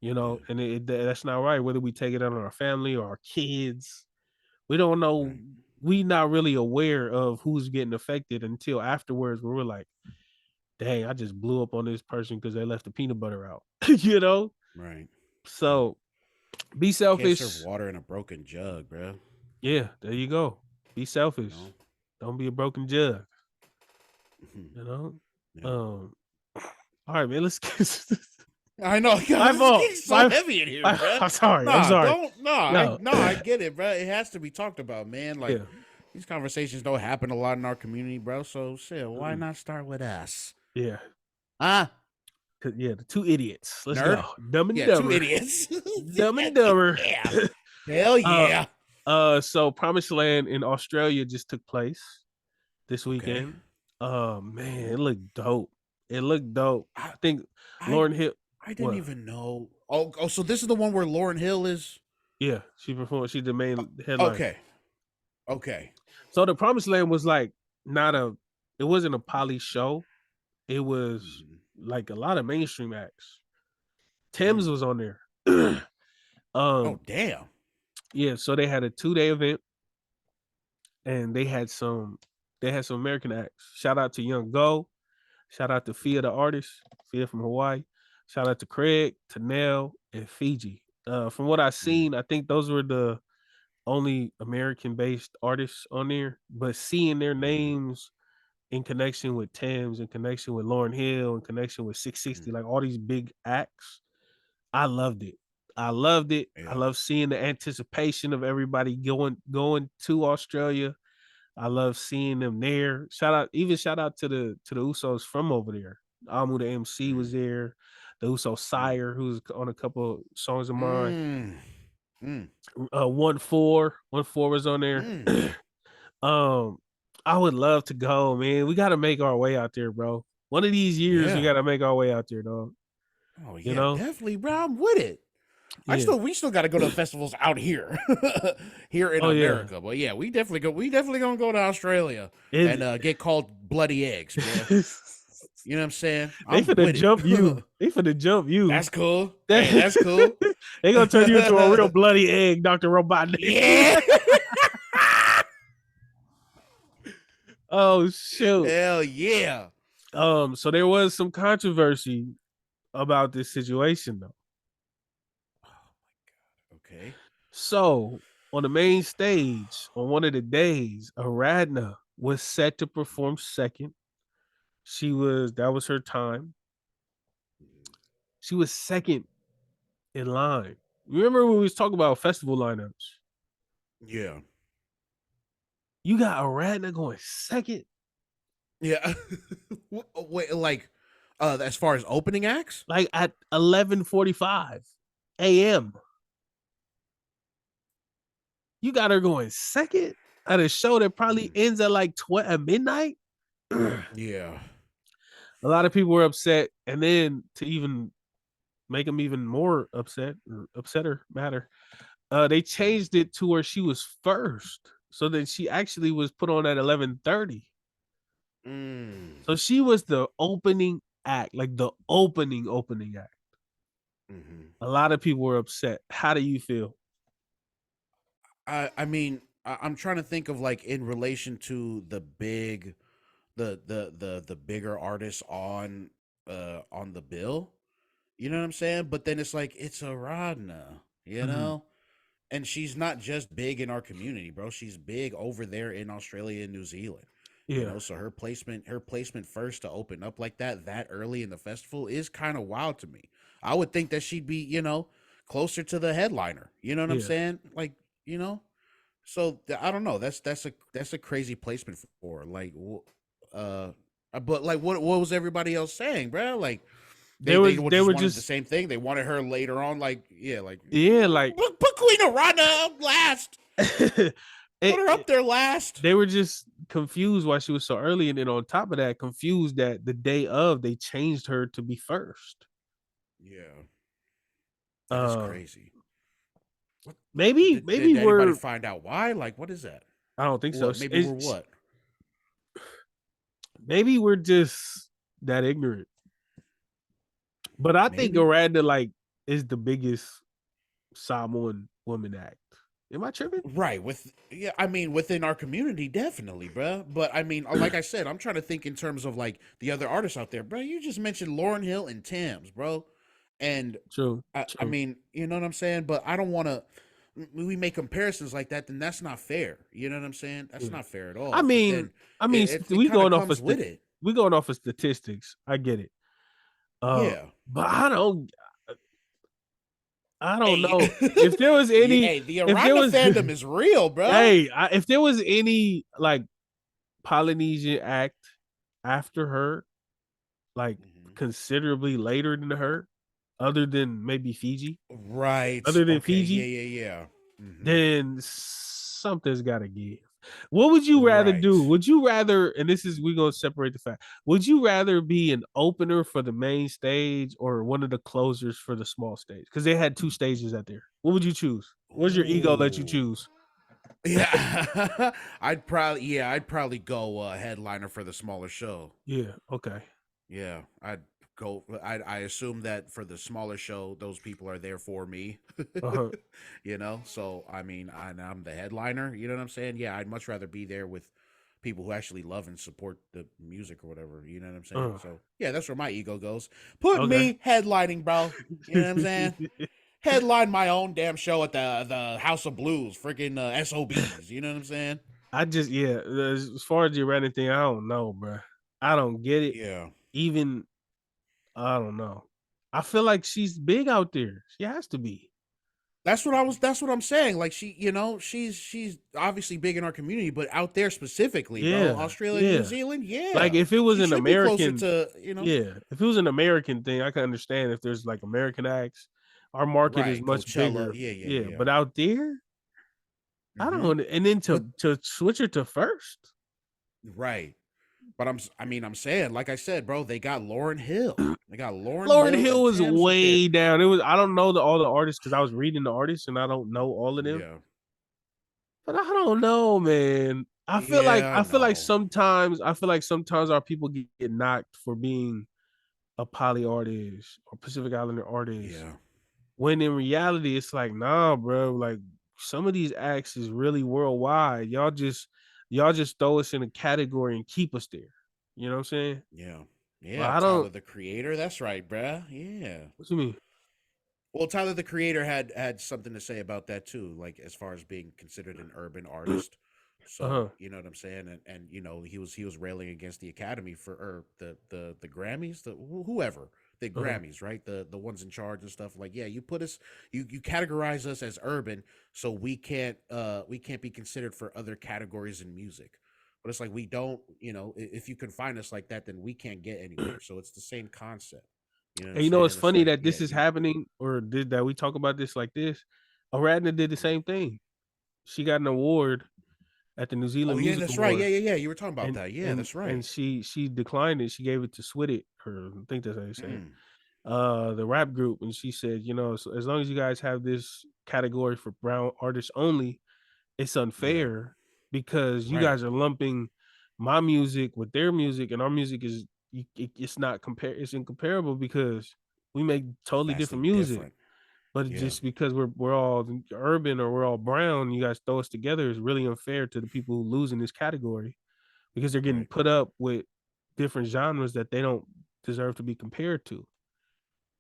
Yeah. and that's not right. Whether we take it out on our family or our kids, we don't know. Right. We not really aware of who's getting affected until afterwards, where we're like, dang, I just blew up on this person because they left the peanut butter out, you know? Right. Yeah. So be Can't serve selfish. water in a broken jug, bro. Yeah, there you go. Be You selfish. know. Don't be a broken jug, Mhm. you know? Yeah. Um, all right, man, let's get I know, my guys. It's fault. getting so heavy in here, bro. I'm sorry. I'm Nah, sorry. don't. Nah, No. I get it, bro. It has to be talked about, man. Like Yeah. these conversations don't happen a lot in our community, bro. So shit, why Mm. not start with us? Yeah. Huh? Yeah, the two idiots. Let's Nerd? go. Dumb and Yeah, two dumber. idiots. Dumb and dumber. Yeah. Hell uh yeah. so Promiseland in Australia just took place this Okay. weekend. Man, it looked dope. It looked dope. I I think I Lauryn Hill. I didn't What? even know. Oh, so this is the one where Lauryn Hill is. Yeah, she performed. She's the main headliner. Okay. Okay. So the Promised Land was like not a. It wasn't a poly show. It was Mhm. like a lot of mainstream acts. Thames Mm. was on there. Oh damn. Yeah. So they had a 2-day event, and they had some. They had some American acts. Shout out to Young Go. Shout out to Fia the artist. Fia from Hawaii. Shout out to Craig, Tanel, and Fiji. From what I've Mm. seen, I think those were the only American-based artists on there. But seeing their Mhm. names in connection with Thames, in connection with Lauryn Hill, in connection with 660, Mm. like all these big acts, I loved it. I loved it. I Yeah. love seeing the anticipation of everybody going to Australia. I love seeing them there. Shout out to the Usos from over there. Amu the MC Mm. was there. The Uso Mm. Sire, who's on a couple songs of mine. Mm. Mm. 1-4 was on there. Mm. um, I would love to go, man. We got to make our way out there, bro. One of these years, we Yeah. got to make our way out there, dog. Oh You yeah, know? definitely, bro. I'm with it. Yeah. We still got to go to the festivals out here, here in Oh yeah. America. But yeah, we definitely gonna go to Australia It, and get called bloody eggs, bro. You know what I'm saying? they I'm finna with jump you. it. They finna jump you. That's cool. Hey, that's cool. They gonna turn you into a real bloody egg, Dr. Robotnik. Yeah. Oh shoot. Hell yeah. So there was some controversy about this situation though. Okay. So on the main stage, on one of the days, Aaradhna was set to perform second. That was her time. She was second in line. Remember when we was talking about festival lineups? Yeah. You got Aaradhna going second. Yeah. Wait, like, as far as opening acts, Like at 11:45 a.m. You got her going second at a show that probably ends at like at midnight. yeah. A lot of people were upset, and then to even make them even more upset or upsetter matter, they changed it to where she was first, so that she actually was put on at 11:30. So she was the opening act, like the opening act. Mm-hmm. A lot of people were upset. How do you feel? I mean, I'm trying to think of like in relation to the big, the bigger artists on the bill. You know what I'm saying? But then it's like it's Aaradhna, you Mhm. know, and she's not just big in our community, bro. She's big over there in Australia and New Zealand. You Yeah, know, so her placement first to open up like that early in the festival is kind of wild to me. I would think that she'd be, closer to the headliner. You know what I'm yeah. saying? Like, you know, so I don't know. That's a crazy placement for her. Like, but like, what was everybody else saying, bro? Like, they They just were wanted the just same thing. They wanted her later on. Like, yeah, like like put Queen Aaradhna up last. it, Put her up there last. they were just confused why she was so early, and then on top of that, confused that the day of they changed her to be first. Yeah, that is Uh, crazy. Maybe Did anybody we're. find out why? Like, what is that? I don't think so. What? Maybe we're what? Maybe we're just that ignorant. But I think Maybe. Aaradhna like is the biggest Samoan woman act. Am I tripping? Right. I mean, within our community, definitely, bro. But I mean, like I said, I'm trying to think in terms of like the other artists out there, bro. You just mentioned Lauryn Hill and Tams, bro. And True. I mean, you know what I'm saying? But I don't want to. We make comparisons like that, then that's not fair. You know what I'm saying? That's not fair at all. I But mean, then it we kind of going off comes of with it. we going off of statistics. I get it. Yeah. But I don't Hey, know if there was any. hey, the If there Aaradhna was, fandom is real, bro. hey, if there was any like Polynesian act after her, like considerably later than her, other than maybe Fiji, Right. other than Okay. Fiji, Yeah. then something's got to give. What would you rather Right. do? Would you rather, and this is, we're going to separate the fact, would you rather be an opener for the main stage or one of the closers for the small stage? Because they had two stages out there. What would you choose? What's your ego let you Ooh. choose? Yeah. I'd probably go headliner for the smaller show. Yeah, okay. Yeah, I'd go. I assume that for the smaller show, those people are there for me. Uh-huh. You know, so I mean, I'm the headliner. You know what I'm saying? Yeah, I'd much rather be there with people who actually love and support the music or whatever. You know what I'm saying? So yeah, that's where my ego goes. Put me headlining, bro. You know what I'm saying? Headline my own damn show at the House of Blues, freaking SOBs. You know what I'm saying? I just, as far as the Reddit thing, I don't know, bro. I don't get it. Yeah. Even, I don't know. I feel like she's big out there. She has to be. That's what I'm saying. Like she's obviously big in our community, but out there specifically, bro. Australia, New Zealand, yeah. Like if it was she an should be American, closer to, you know. yeah. If it was an American thing, I can understand if there's like American acts. Our market is Right, much Coachella, bigger. yeah. But out there, I don't. And then But to switch her to first, right. But I'm saying, like I said, bro, they got Lauryn Hill. They got Lauryn Hill and was Thames up there. way down. It was, I don't know all the artists because I was reading the artists and I don't know all of them. Yeah. But I don't know, man. I feel like sometimes our people get knocked for being a poly artist or Pacific Islander artist. Yeah. When in reality, it's like, nah, bro. Like some of these acts is really worldwide. Y'all just throw us in a category and keep us there. You know what I'm saying? Yeah. But Yeah. I don't. Tyler the Creator. That's right, bruh. Yeah. What you mean? Well, Tyler the Creator had something to say about that too, like as far as being considered an urban artist. So you know what I'm saying, and you know he was railing against the Academy for or the Grammys, whoever the Grammys, right? The ones in charge and stuff. Like, yeah, you put us, you categorize us as urban, so we can't be considered for other categories in music. But it's like we don't, you know, if you confine us like that, then we can't get anywhere. So it's the same concept. You know what I'm And you know, saying? it's It's funny like, that yeah, this is happening, or that we talk about this like this. Aaradhna did the same thing. She got an award at the New oh Zealand yeah, Music that's right. Award, Yeah. You were talking about that. Yeah, that's right. and she declined it. She gave it to Swit It, or I think that's how you say it. The rap group, and she said, you know, as long as you guys have this category for brown artists only, it's unfair because you guys are lumping my music with their music, and our music is it's not it's incomparable because we make totally different music. But just because we're all urban or we're all brown, you guys throw us together is really unfair to the people who lose in this category because they're getting put up with different genres that they don't deserve to be compared to.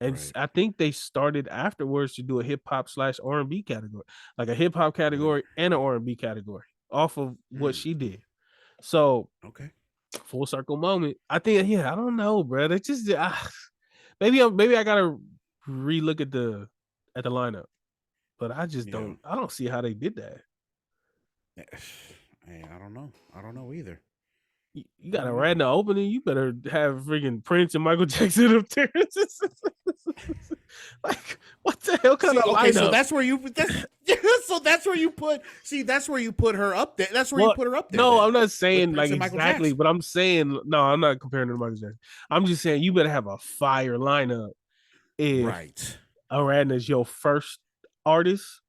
And I think they started afterwards to do a hip hop / R&B category, like a hip hop category and an R&B category off of what she did. So full circle moment. I think, I don't know, bro. It's just maybe I gotta relook at the lineup, but I just don't. I don't see how they did that. Hey, I don't know either. You got Aaradhna opening. You better have freaking Prince and Michael Jackson up there. Like, what the hell kind of lineup? So that's where you. That's where you put. See, that's where you put her up there. That's where you put her up there. No, then, I'm not saying like exactly, but I'm saying no. I'm not comparing her to Michael Jackson. I'm just saying you better have a fire lineup if Aaradhna is your first artist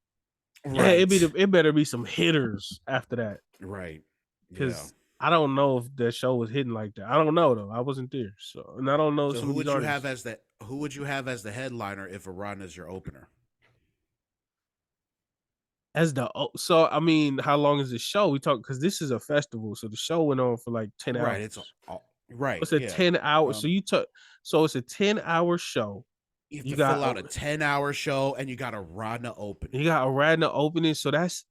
Yeah, it better be some hitters after that. Right. Because I don't know if that show was hitting like that. I don't know though. I wasn't there, so and I don't know So some who of these would you artists. have as the headliner if Aaradhna's your opener? So I mean, how long is the show? We talk because this is a festival, so the show went on for like 10 hours. Right. It's right. It's a 10-hour. So so it's a 10-hour show. You have to fill out a 10-hour show, and you got Aaradhna opening. You got Aaradhna opening, so that's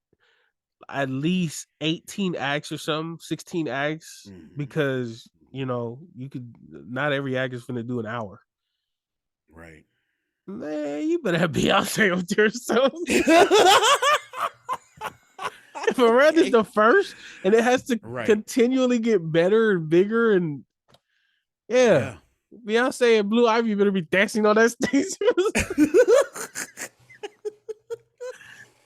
at least 18 acts or something, 16 acts, because you could not every act is gonna do an hour. Right. Man, you better have Beyonce up there. So if Aaradhna's the first, and it has to continually get better and bigger, and Beyonce and Blue Ivy better be dancing on that stage.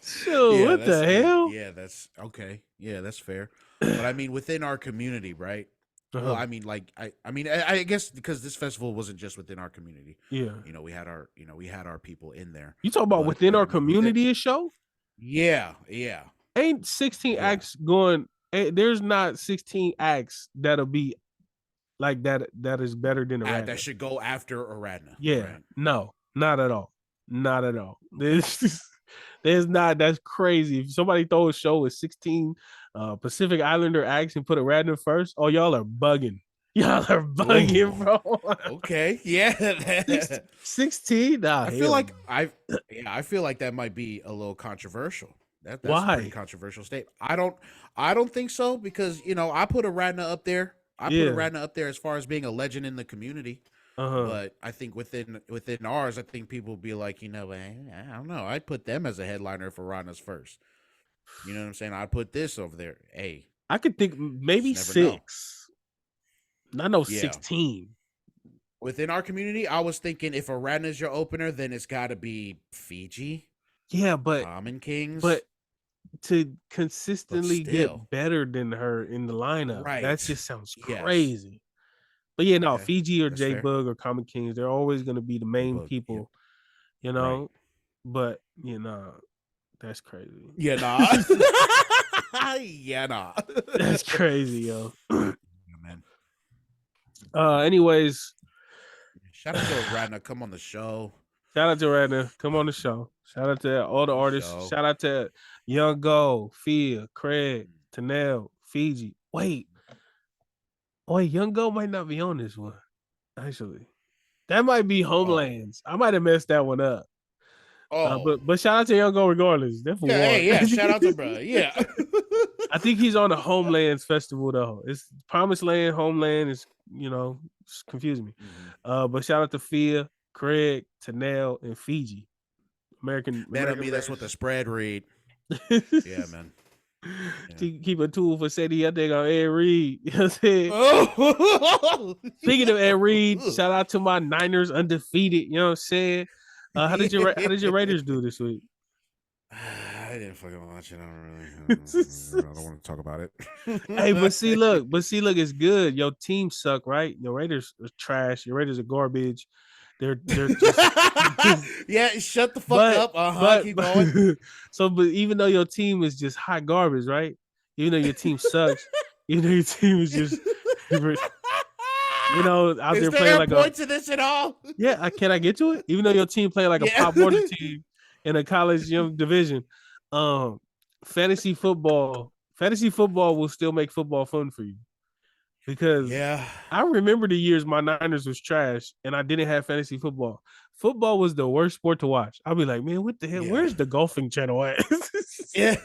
So what the hell? Yeah, that's okay. Yeah, that's fair. But I mean, within our community, right? Well, I mean, like, I guess because this festival wasn't just within our community. Yeah, we had our people in there. You talk about within our community, a show? Yeah. Ain't 16 acts going? There's not 16 acts that'll be like that. That is better than Aaradhna. That should go after Aaradhna. Yeah, right. No, not at all. Not at all. There's not. That's crazy. If somebody throw a show with 16 Pacific Islander acts and put Aaradhna first, oh, y'all are bugging. Y'all are bugging, bro. Okay, yeah. 16. Nah, I feel like that might be a little controversial. That's Why? a pretty controversial statement. I don't think so because I put Aaradhna up there. I put Aaradhna up there as far as being a legend in the community. But I think within ours, I think people will be like, I don't know. I'd put them as a headliner if Aaradhna's first. You know what I'm saying? I'd put this over there. Hey, I could think maybe 6. I know 16. Within our community, I was thinking if Aaradhna's your opener, then it's got to be Fiji. Yeah, but Common Kings. But to consistently get better than her in the lineup, that just sounds crazy. But Fiji or J-Bug or Common Kings, they're always going to be the main people, Right. But, that's crazy. Yeah, nah. That's crazy, yo. Man. Anyways. Shout out to Aaradhna. Come on the show. Shout out to Aaradhna. Come on the show. Shout out to all the artists. Shout out to Young Go, Fia, Craig, Tanel, Fiji. Wait, Young Go might not be on this one. Actually, that might be Homelands. I might have messed that one up. But shout out to Young Go regardless. Shout out to bro. Yeah. I think he's on the Homelands festival though. It's Promiseland, Homeland is it's confusing me. But shout out to Fia, Craig, Tanel, and Fiji. American. That's what the spread read. Yeah, man. Keep a tool for Sadie. I think on Ed Reed. You know what I'm saying? Speaking of Ed Reed, shout out to my Niners undefeated. You know what I'm saying? How did your Raiders do this week? I didn't fucking watch it. I don't want to talk about it. Hey, but see, look, it's good. Your team suck, right? Your Raiders are trash. Your Raiders are garbage. They're just yeah. Shut the fuck up. Keep going. But even though your team is just hot garbage, right? Even though your team sucks, even though your team is just out there playing like point to this at all? Yeah, can I get to it? Even though your team playing like a Pop Warner team in a college division, fantasy football will still make football fun for you. Because I remember the years my Niners was trash and I didn't have fantasy football. Football was the worst sport to watch. I'll be like, man, what the hell? Yeah. Where's the golfing channel at? Yeah.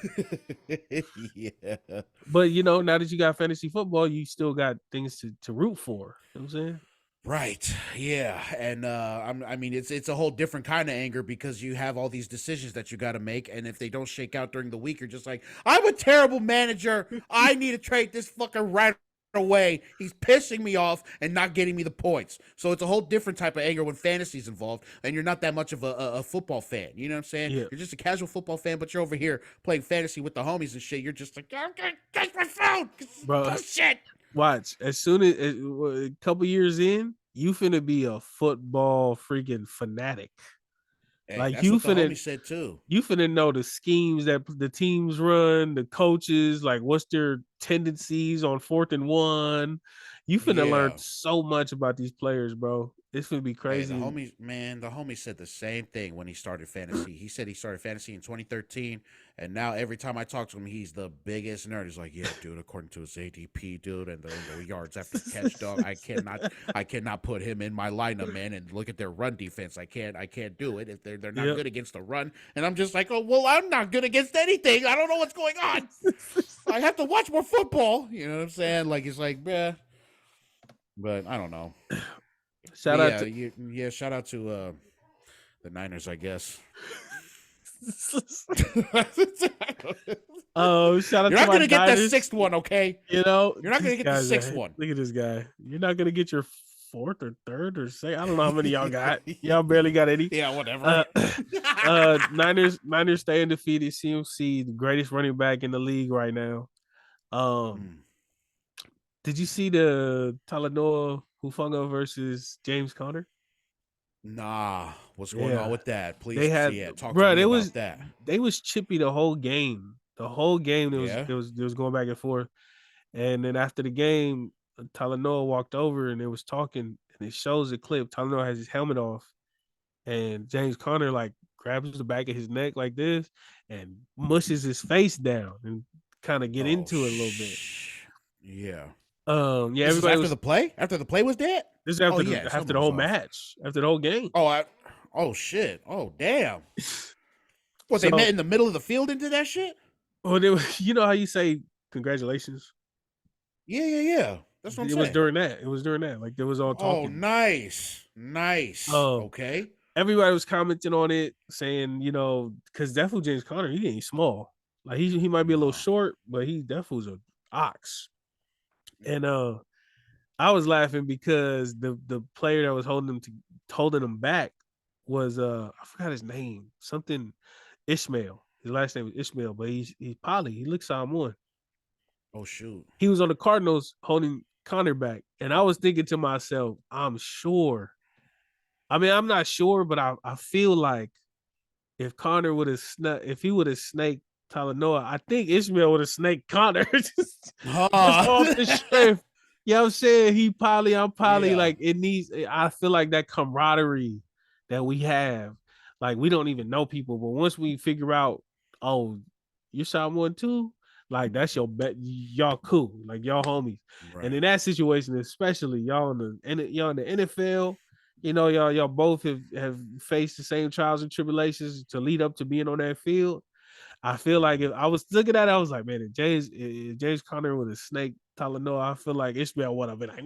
But, now that you got fantasy football, you still got things to root for. You know what I'm saying? Right. Yeah. And I mean, it's a whole different kind of anger because you have all these decisions that you got to make. And if they don't shake out during the week, you're just like, I'm a terrible manager. I need to trade this fucking right away. He's pissing me off and not getting me the points. So it's a whole different type of anger when fantasy's involved and you're not that much of a football fan. You know what I'm saying? Yeah. You're just a casual football fan, but you're over here playing fantasy with the homies and shit. You're just like, I'm gonna get my phone. Bro, shit. Watch. As soon as a couple years in, you finna be a football freaking fanatic. Hey, Like that's what the homie said too. you finna know the schemes that the teams run, the coaches, like what's their tendencies on 4th and 1. You finna learn Yeah. so much about these players, bro. It's gonna be Hey, crazy. the homie said the same thing when he started fantasy. He said he started fantasy in 2013, and now every time I talk to him, he's the biggest nerd. He's like, "Yeah, dude, according to his ADP, dude, and the yards after catch, dog, I cannot put him in my lineup, man. And look at their run defense. I can't do it if they're not good against the run." And I'm just like, "Oh, well, I'm not good against anything. I don't know what's going on. I have to watch more football." You know what I'm saying? Like it's like, bruh. But I don't know. Shout out to Shout out to the Niners, I guess. Oh, shout out You're to not my gonna get the Niners. 6th one, okay? You know, You're not gonna get the 6th one. Look at this guy. You're not gonna get your 4th or 3rd or second. I don't know how many y'all got. Y'all barely got any. Yeah, whatever. Niners stay undefeated. CMC, the greatest running back in the league right now. Did you see the Talanoa Hufanga versus James Conner? Nah, what's going on with that? Please, talk bro, to me about that. They was chippy the whole game. The whole game, there was going back and forth. And then after the game, Talanoa walked over and they was talking, and it shows the clip. Talanoa has his helmet off, and James Conner like grabs the back of his neck like this and mushes his face down and kind of get into it a little bit. Yeah. Yeah. This everybody after the play. After the play was dead. This is after the whole match. After the whole game. Oh shit. Oh damn. What, they met in the middle of the field and did that shit? Well, you know how you say congratulations? Yeah. That's what I'm saying. It was during that. Like, there was all talking. Oh, nice. Okay. Everybody was commenting on it, saying, you know, because definitely James Conner, he ain't small. Like, he might be a little short, but he definitely was an ox. And I was laughing because the player that was holding him back was I forgot his name, something Ishmael. His last name is Ishmael, but he's Poly. He looks Samoan. Oh shoot. He was on the Cardinals holding Conner back, and I was thinking to myself, I'm sure. I mean, I'm not sure, but I feel like if Conner would have if he would have snaked Talanoa, I think Ishmael would have snaked Conner just off the strength. You know what I'm saying? I'm Poly. Yeah. Like, I feel like that camaraderie that we have, like, we don't even know people, but once we figure out, oh, you're someone too, like, that's your bet. Y'all cool, like, y'all homies. Right. And in that situation, especially y'all in the NFL, you know, y'all both have faced the same trials and tribulations to lead up to being on that field. I feel like if I was looking at it, I was like, man, if James Conner with a snake Talanoa, I feel like Ishmael would have been like,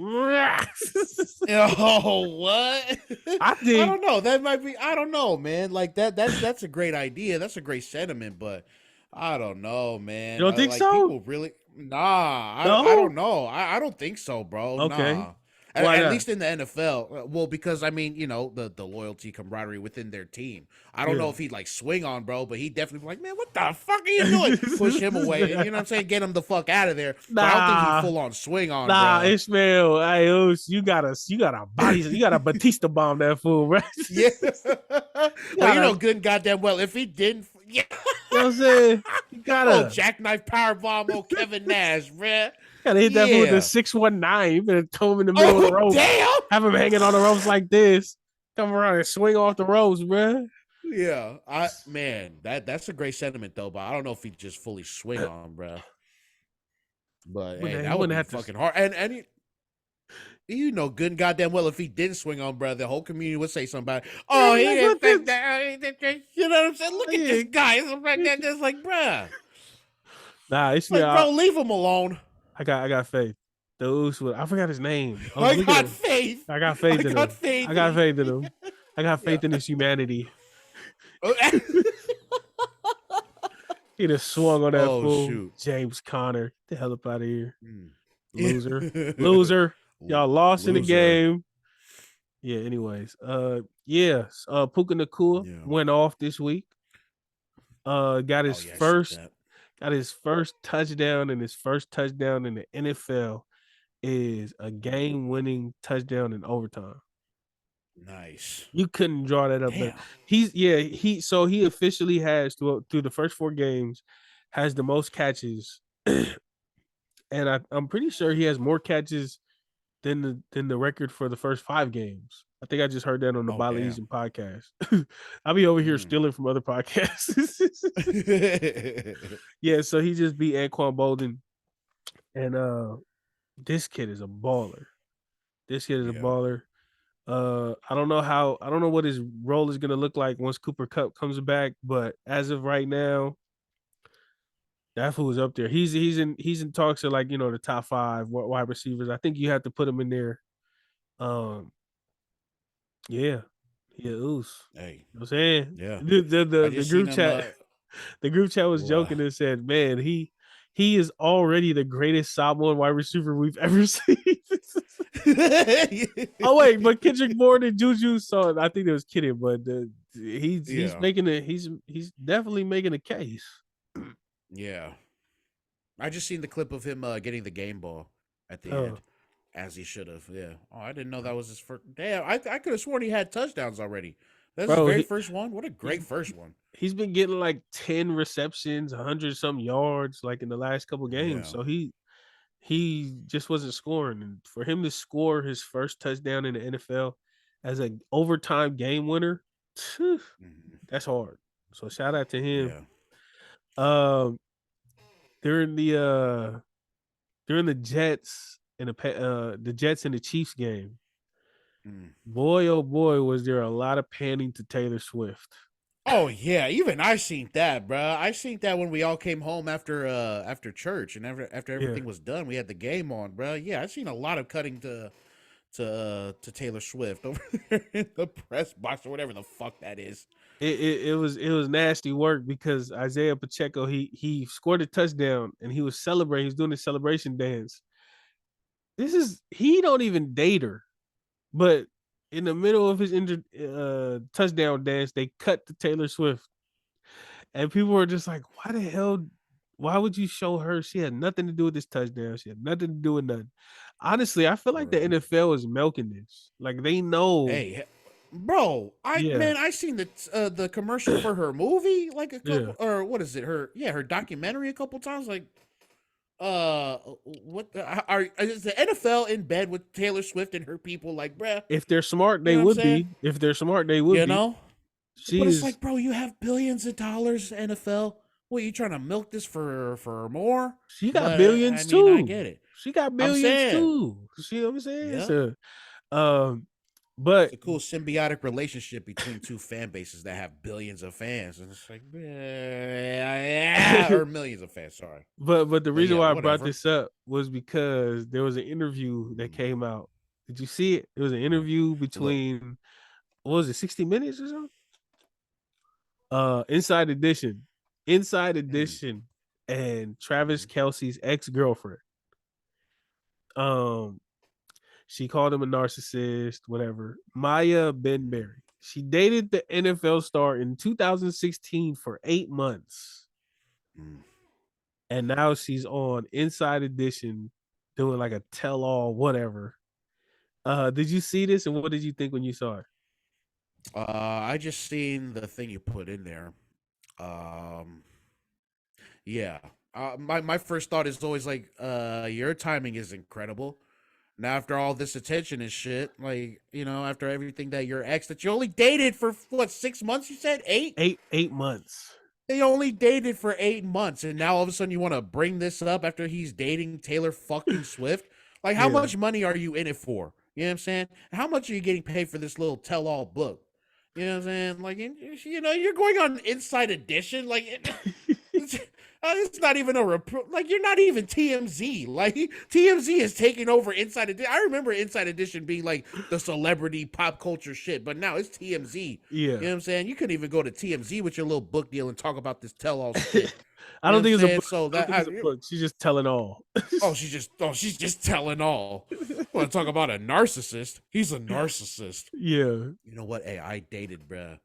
oh, what? I don't know. That might be, I don't know, man. Like that's a great idea. That's a great sentiment, but I don't know, man. You don't think so? People really, nah. I don't know. I don't think so, bro. Okay. Nah. At least in the NFL. Well, because I mean, you know, the loyalty, camaraderie within their team. I don't know if he'd like swing on, bro, but he'd definitely be like, man, what the fuck are you doing? Push him away. You know what I'm saying? Get him the fuck out of there. Nah. But I don't think he'd full on swing on, bro. Ishmael, you got a Batista bomb that fool, right? Yeah. Well, you know good and goddamn well if he didn't. Yeah. You know what I'm saying? You gotta jackknife powerbomb, Kevin Nash, man. Gotta hit that fool with the 619. You better throw him in the middle of the ropes. Damn. Have him hanging on the ropes like this. Come around and swing off the ropes, bro. Yeah, that's a great sentiment though, but I don't know if he just fully swing on, bro. But that would be fucking hard. And you know good and goddamn well if he didn't swing on, bro, the whole community would say something about, oh, he didn't think that. You know what I'm saying? Look at this guy. It's just like, bro. Nah, it's like, bro, leave him alone. I got faith. I forgot his name. I got faith. I got faith in him. I got faith in him. I got faith in his humanity. He just swung on that fool. Shoot. James Conner. Get the hell up out of here. Loser. Y'all lost in the game. Yeah, anyways. Puka Nacua went off this week. Got his first touchdown, and his first touchdown in the NFL is a game-winning touchdown in overtime. Nice. You couldn't draw that up better. Damn. He officially has through the first 4 games has the most catches, and I'm pretty sure he has more catches than the record for the first 5 games. I think I just heard that on the Oh, damn. Belizean podcast. I'll be over here Mm. stealing from other podcasts. Yeah, so he just beat Anquan Bolden, and this kid is a baller. This kid is a Yeah. baller. I don't know what his role is gonna look like once Cooper Kupp comes back, but as of right now, that fool is up there. He's in talks of, like, the top 5 wide receivers. I think you have to put him in there. Um, yeah, yeah, ooze. Hey. You know what I'm saying? Yeah. I The just seen group him. chat, the group chat was What? joking and said, "Man, he is already the greatest Samoan wide receiver we've ever seen." Oh wait, but Kendrick Bourne and Juju saw it. I think they was kidding, but he's Yeah. making he's definitely making a case. Yeah. I just seen the clip of him getting the game ball at the Oh, end, as he should have. Yeah. Oh, I didn't know that was his first. Damn, I could have sworn he had touchdowns already. That's his bro, very first one. What a he's great first one. he's been getting like 10 receptions, 100 some yards, like in the last couple games. Yeah. So he just wasn't scoring, and for him to score his first touchdown in the NFL as an overtime game winner, Mhm. that's hard. So shout out to him. Yeah. Um, during the Jets and the Jets and the Chiefs game, Mm. boy oh boy, was there a lot of panning to Taylor Swift. Oh yeah, even I seen that, bro. I seen that when we all came home after church and after Yeah, everything was done, we had the game on, bro. Yeah, I seen a lot of cutting to Taylor Swift over there in the press box or whatever the fuck that is. it was nasty work because Isaiah Pacheco he scored a touchdown and he was celebrating. He was doing the celebration dance. He don't even date her, but in the middle of his touchdown dance, they cut to Taylor Swift, and people were just like, "Why the hell? Why would you show her? She had nothing to do with this touchdown. She had nothing to do with nothing." Honestly, I feel like the Bro. NFL is milking this. Like they know, Hey, bro, yeah, I seen the commercial for her movie like a yeah. couple, or what is it? Her documentary a couple times. Like, what is the NFL in bed with Taylor Swift and her people? Like, bruh, If they're smart, you they know what I'm would saying? be. If they're smart, they would You be. know, She but it's is. like, bro, you have billions of dollars, NFL. What, you trying to milk this for more? She got But I billions mean, I too. get it. She got I'm billions saying, too. See what I'm saying? yep. So, It's but a cool symbiotic relationship between two fan bases that have billions of fans, and it's like, or millions of fans. Sorry, but the but reason yeah, why I brought whatever. this up was because there was an interview that Mm, came out. Did you see it? It was an yeah. interview Look, between, what was it, 60 Minutes or something? Inside mm, Edition, and Travis mhm, Kelsey's ex-girlfriend. Um, she called him a narcissist, whatever. Maya mm, Benberry. She dated the NFL star in 2016 for 8 months. mm. And now she's on Inside Edition doing like a tell-all, whatever. Did you see this, and what did you think when you saw it? I just seen the thing you put in there. Um, yeah. My first thought is always like, your timing is incredible. Now, after all this attention and shit, like, after everything that your ex that you only dated for what, 6 months? You said 8? 8 months. They only dated for 8 months, and now all of a sudden you want to bring this up after he's dating Taylor fucking Swift? Like, how Yeah. much money are you in it for? You know what I'm saying? How much are you getting paid for this little tell-all book? You know what I'm saying? Like, you're going on Inside Edition. Like, it's not even a report. Like, you're not even TMZ. Like, TMZ is taking over Inside Edition. I remember Inside Edition being like the celebrity pop culture shit, but now it's TMZ. You Yeah. know what I'm saying? You couldn't even go to TMZ with your little book deal and talk about this tell-all shit. I You know what don't I'm think it's a saying? book. So I don't that think it's a book. She's just telling all. she's just telling all. Want to talk about a narcissist? He's a narcissist. Yeah. You know what? Hey, I dated bruh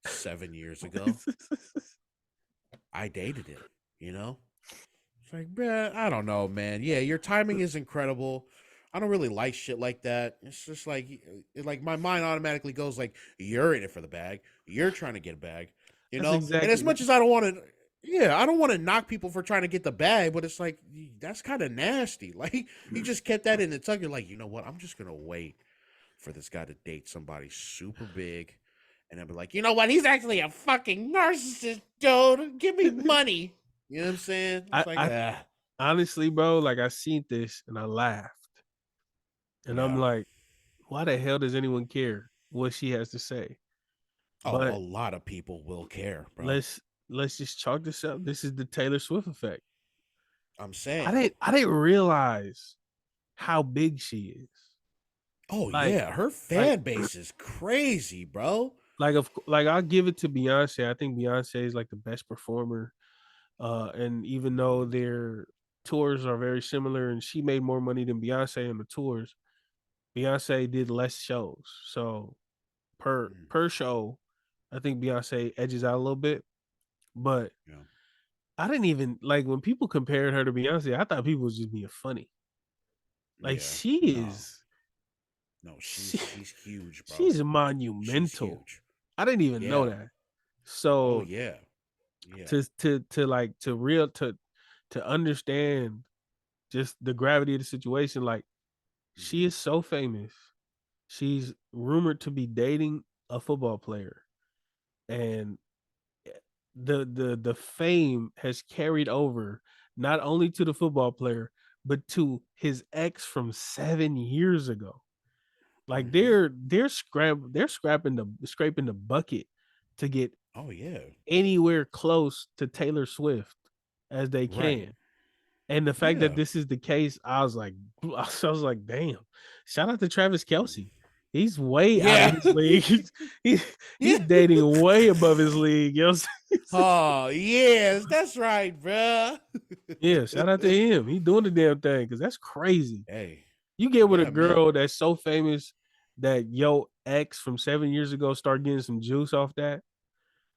7 years ago. I dated him. You know, it's like, bruh, I don't know, man. Yeah, your timing is incredible. I don't really like shit like that. It's just like my mind automatically goes like, you're in it for the bag. You're trying to get a bag, you That's know. And as exactly. much as I don't want to, yeah, I don't want to knock people for trying to get the bag, but it's like that's kind of nasty. Like you just kept that in the tuck. You're like, you know what? I'm just gonna wait for this guy to date somebody super big, and I'll be like, you know what? He's actually a fucking narcissist, dude. Give me money. You know what I'm saying? It's like, I honestly, bro, like I seen this and I laughed. And I'm yeah. like, why the hell does anyone care what she has to say? Oh, a But lot of people will care, bro. let's let's just chalk this up. This is the Taylor Swift effect. I'm I saying. didn't I didn't realize how big she is. Oh Like yeah, her like fan base is crazy, bro. like I'll give it to Beyonce. I think Beyonce is like the best performer. And even though their tours are very similar and she made more money than Beyonce on the tours, Beyonce did less shows. So Mm, per show, I think Beyonce edges out a little bit. But yeah, I didn't even like when people compared her to Beyonce, I thought people was just being funny. Like yeah. she No, is no, she, she's huge, bro. she's She's monumental. huge. I didn't even know Yeah. that. Oh So yeah. Yeah. to like to understand just the gravity of the situation, like she Hmm. is so famous. She's rumored to be dating a football player. And the fame has carried over not only to the football player but to his ex from 7 years ago. Like Hmm. they're scraping the bucket to get Oh yeah. anywhere close to Taylor Swift as they Right. can. And the fact that Yeah. this is the case, I was like, damn. Shout out to Travis Kelce. He's way out of Yeah. his league. he, he's Yeah. dating way above his league. You know what I'm saying? Oh yes, that's right, bro. Yeah, shout out to him. He doing the damn thing because that's crazy. Hey. You get with a Yeah, man. girl that's so famous that yo ex from 7 years ago start getting some juice off that.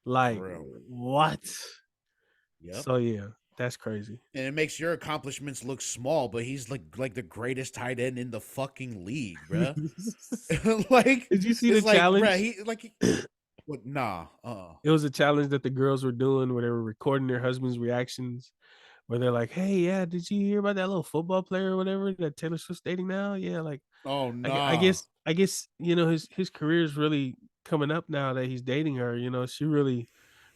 For Like real. what? Yep. So yeah, that's crazy. And it makes your accomplishments look small, but he's like the greatest tight end in the fucking league, bruh. Like Did you see the it's like, bruh, challenge? he like what nah, It was a challenge that the girls were doing where they were recording their husband's reactions, where they're like, "Hey, yeah, did you hear about that little football player or whatever that Taylor Swift's dating now? Yeah, like, oh I nah. guess, you know, his career is really coming up now that he's dating her. You know, she really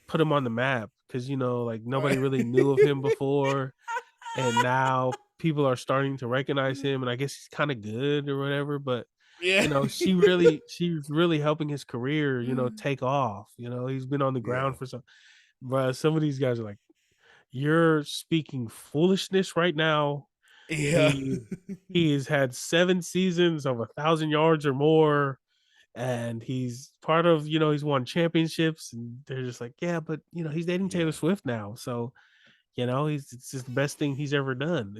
put him on the map because you know, like nobody really knew of him before, and now people are starting to recognize him, and I guess he's kind of good or whatever. But Yeah. you know, she's really helping his career, you know, take off. You know, he's been on the Yeah. ground for some, but some of these guys are like, you're speaking foolishness right now. Yeah. He has had 7 seasons of 1,000 yards or more, and he's part of, you know, he's won championships, and they're just like, yeah, but you know, he's dating Taylor Yeah. Swift now, so you know, it's just the best thing he's ever done.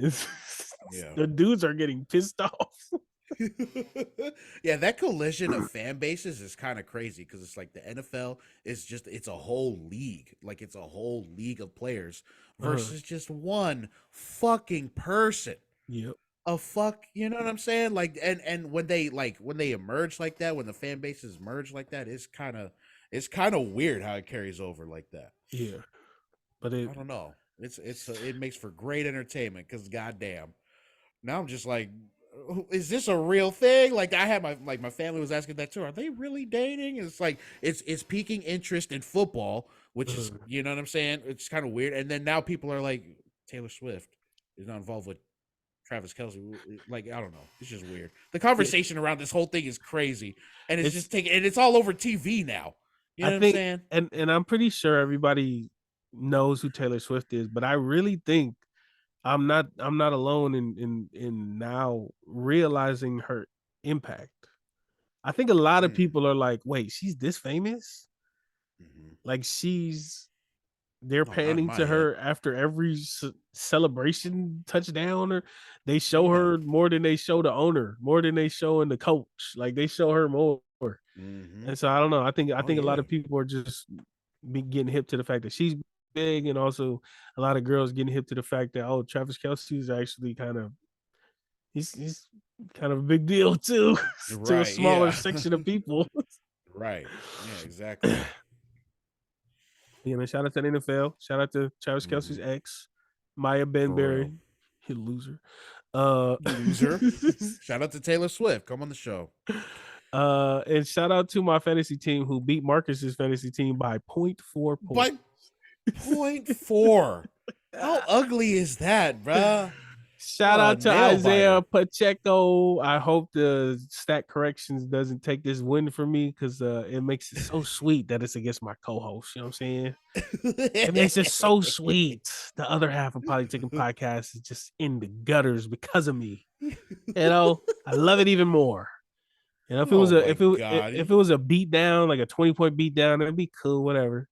Yeah. The dudes are getting pissed off. Yeah, that collision of fan bases is kind of crazy because it's like the NFL is just it's a whole league. Like it's a whole league of players Uh, versus just one fucking person. yep. A fuck, you know what I'm saying? Like and when they emerge like that, when the fan bases merge like that, it's kind of weird how it carries over like that. Yeah. But it I don't know. It makes for great entertainment because goddamn. Now I'm just like, is this a real thing? Like I had my family was asking that too. Are they really dating? And it's like it's piquing interest in football, which is uh, you know what I'm saying. It's kind of weird. And then now people are like, Taylor Swift is not involved with Travis Kelce. Like I don't know. It's just weird. The yeah, conversation around this whole thing is crazy, and it's it's just taking and it's all over TV now. You I know what I'm think saying? and I'm pretty sure everybody knows who Taylor Swift is, but I really think I'm not alone in now realizing her impact. I think a lot of Mm, people are like, wait, she's this famous? hmm. Like they're No, not in panning my to head. her after every celebration touchdown, or they show Yeah. her more than they show the owner, more than they show in the coach. Like they show her more. Hmm. And so I don't know. I Oh think a lot yeah. of people are just be getting hip to the fact that she's big, and also a lot of girls getting hip to the fact that oh, Travis Kelce is actually kind of he's kind of a big deal too to a Right. smaller Yeah. section of people. Right. Yeah, exactly. You know, shout out to the NFL. Shout out to Travis Kelsey's ex, Maya For real. Benberry. You loser. Loser. Shout out to Taylor Swift. Come on the show. And shout out to my fantasy team who beat Marcus's fantasy team by 0.4 points. By 0.4. How ugly is that, bruh? Shout out to nail Isaiah biter. Pacheco. I hope the stat corrections doesn't take this win from me because it makes it so sweet that it's against my co-host. You know what I'm saying? It makes it so sweet. The other half of Polytickin Podcast is just in the gutters because of me. You know, I love it even more. You know, if it was if it was a beat down, like a 20-point beat down, it'd be cool, whatever.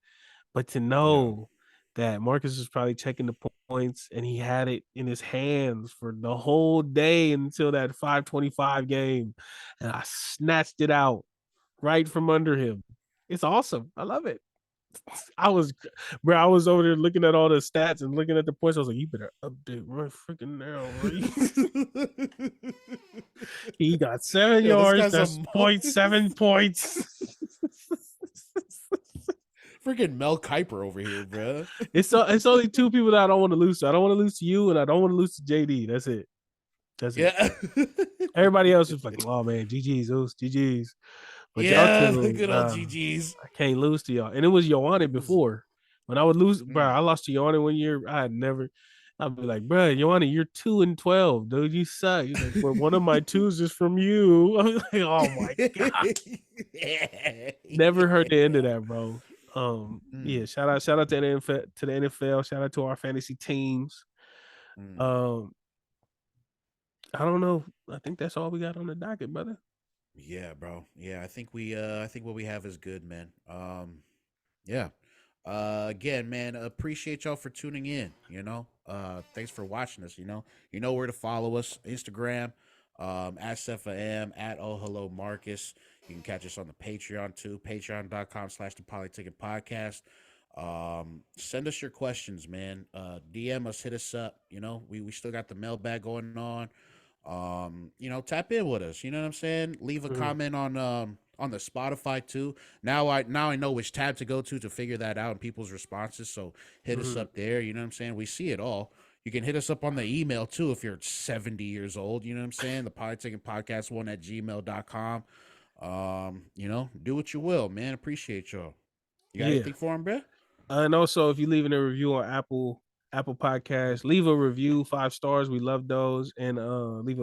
But to know that Marcus was probably checking the points and he had it in his hands for the whole day until that 525 game, and I snatched it out right from under him. It's awesome. I love it. I was over there looking at all the stats and looking at the points. I was like, you better update right freaking now, right? He got 7 yards. That's 0.7 points. Freaking Mel Kiper over here, bro. It's only two people that I don't want to lose to. I don't want to lose to you, and I don't want to lose to JD. That's it. Everybody else is like, oh man, GG's, those GG's. But yeah, the good old GG's. I can't lose to y'all. And it was Ioane before. When I would lose, bro, I lost to Ioane one year. I'd be like, bro, Ioane, you're 2-12, dude. You suck. He's like, well, one of my twos is from you. I'm like, oh my god. Never heard the end of that, bro. Yeah, shout out to the NFL, shout out to our fantasy teams. I don't know. I think that's all we got on the docket, brother. Yeah, bro. Yeah, I think what we have is good, man. Yeah. Again, man, appreciate y'all for tuning in, you know. Thanks for watching us, you know. You know where to follow us. Instagram, at Sefa at Oh Hello Marcus. You can catch us on the Patreon too, patreon.com/the Polytickin Podcast. Send us your questions, man. DM us, hit us up. You know, we still got the mailbag going on. You know, tap in with us. You know what I'm saying? Leave a comment on the Spotify too. Now I know which tab to go to figure that out and people's responses. So hit us up there. You know what I'm saying? We see it all. You can hit us up on the email too if you're 70 years old. You know what I'm saying? The Polytickin Podcast 1@gmail.com. You know, do what you will, man. Appreciate y'all. You got anything for him, bro? And also, if you're leaving a review on Apple Podcast, leave a review, 5 stars. We love those, and leave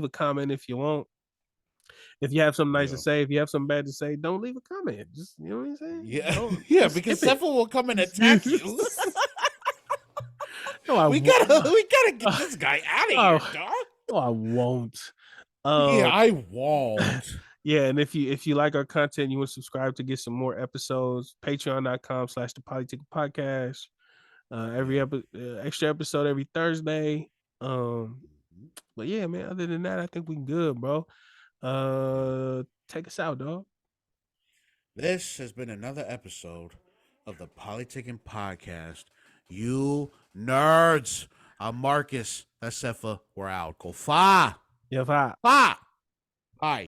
a comment if you want. If you have something nice to say, if you have something bad to say, don't leave a comment. Just, you know what I'm saying? Yeah, because Sefa will come and attack you. No, we gotta get this guy out of here, dog. No, I won't. Yeah, I won't. Yeah, and if you like our content, you want to subscribe to get some more episodes, patreon.com/the Polytickin Podcast. Every extra episode every Thursday. But yeah, man, other than that, I think we good, bro. Take us out, dog. This has been another episode of the Polytickin Podcast. You nerds. I'm Marcus. That's Sefa. We're out. Go fa. Yeah, fa. Fa. Bye.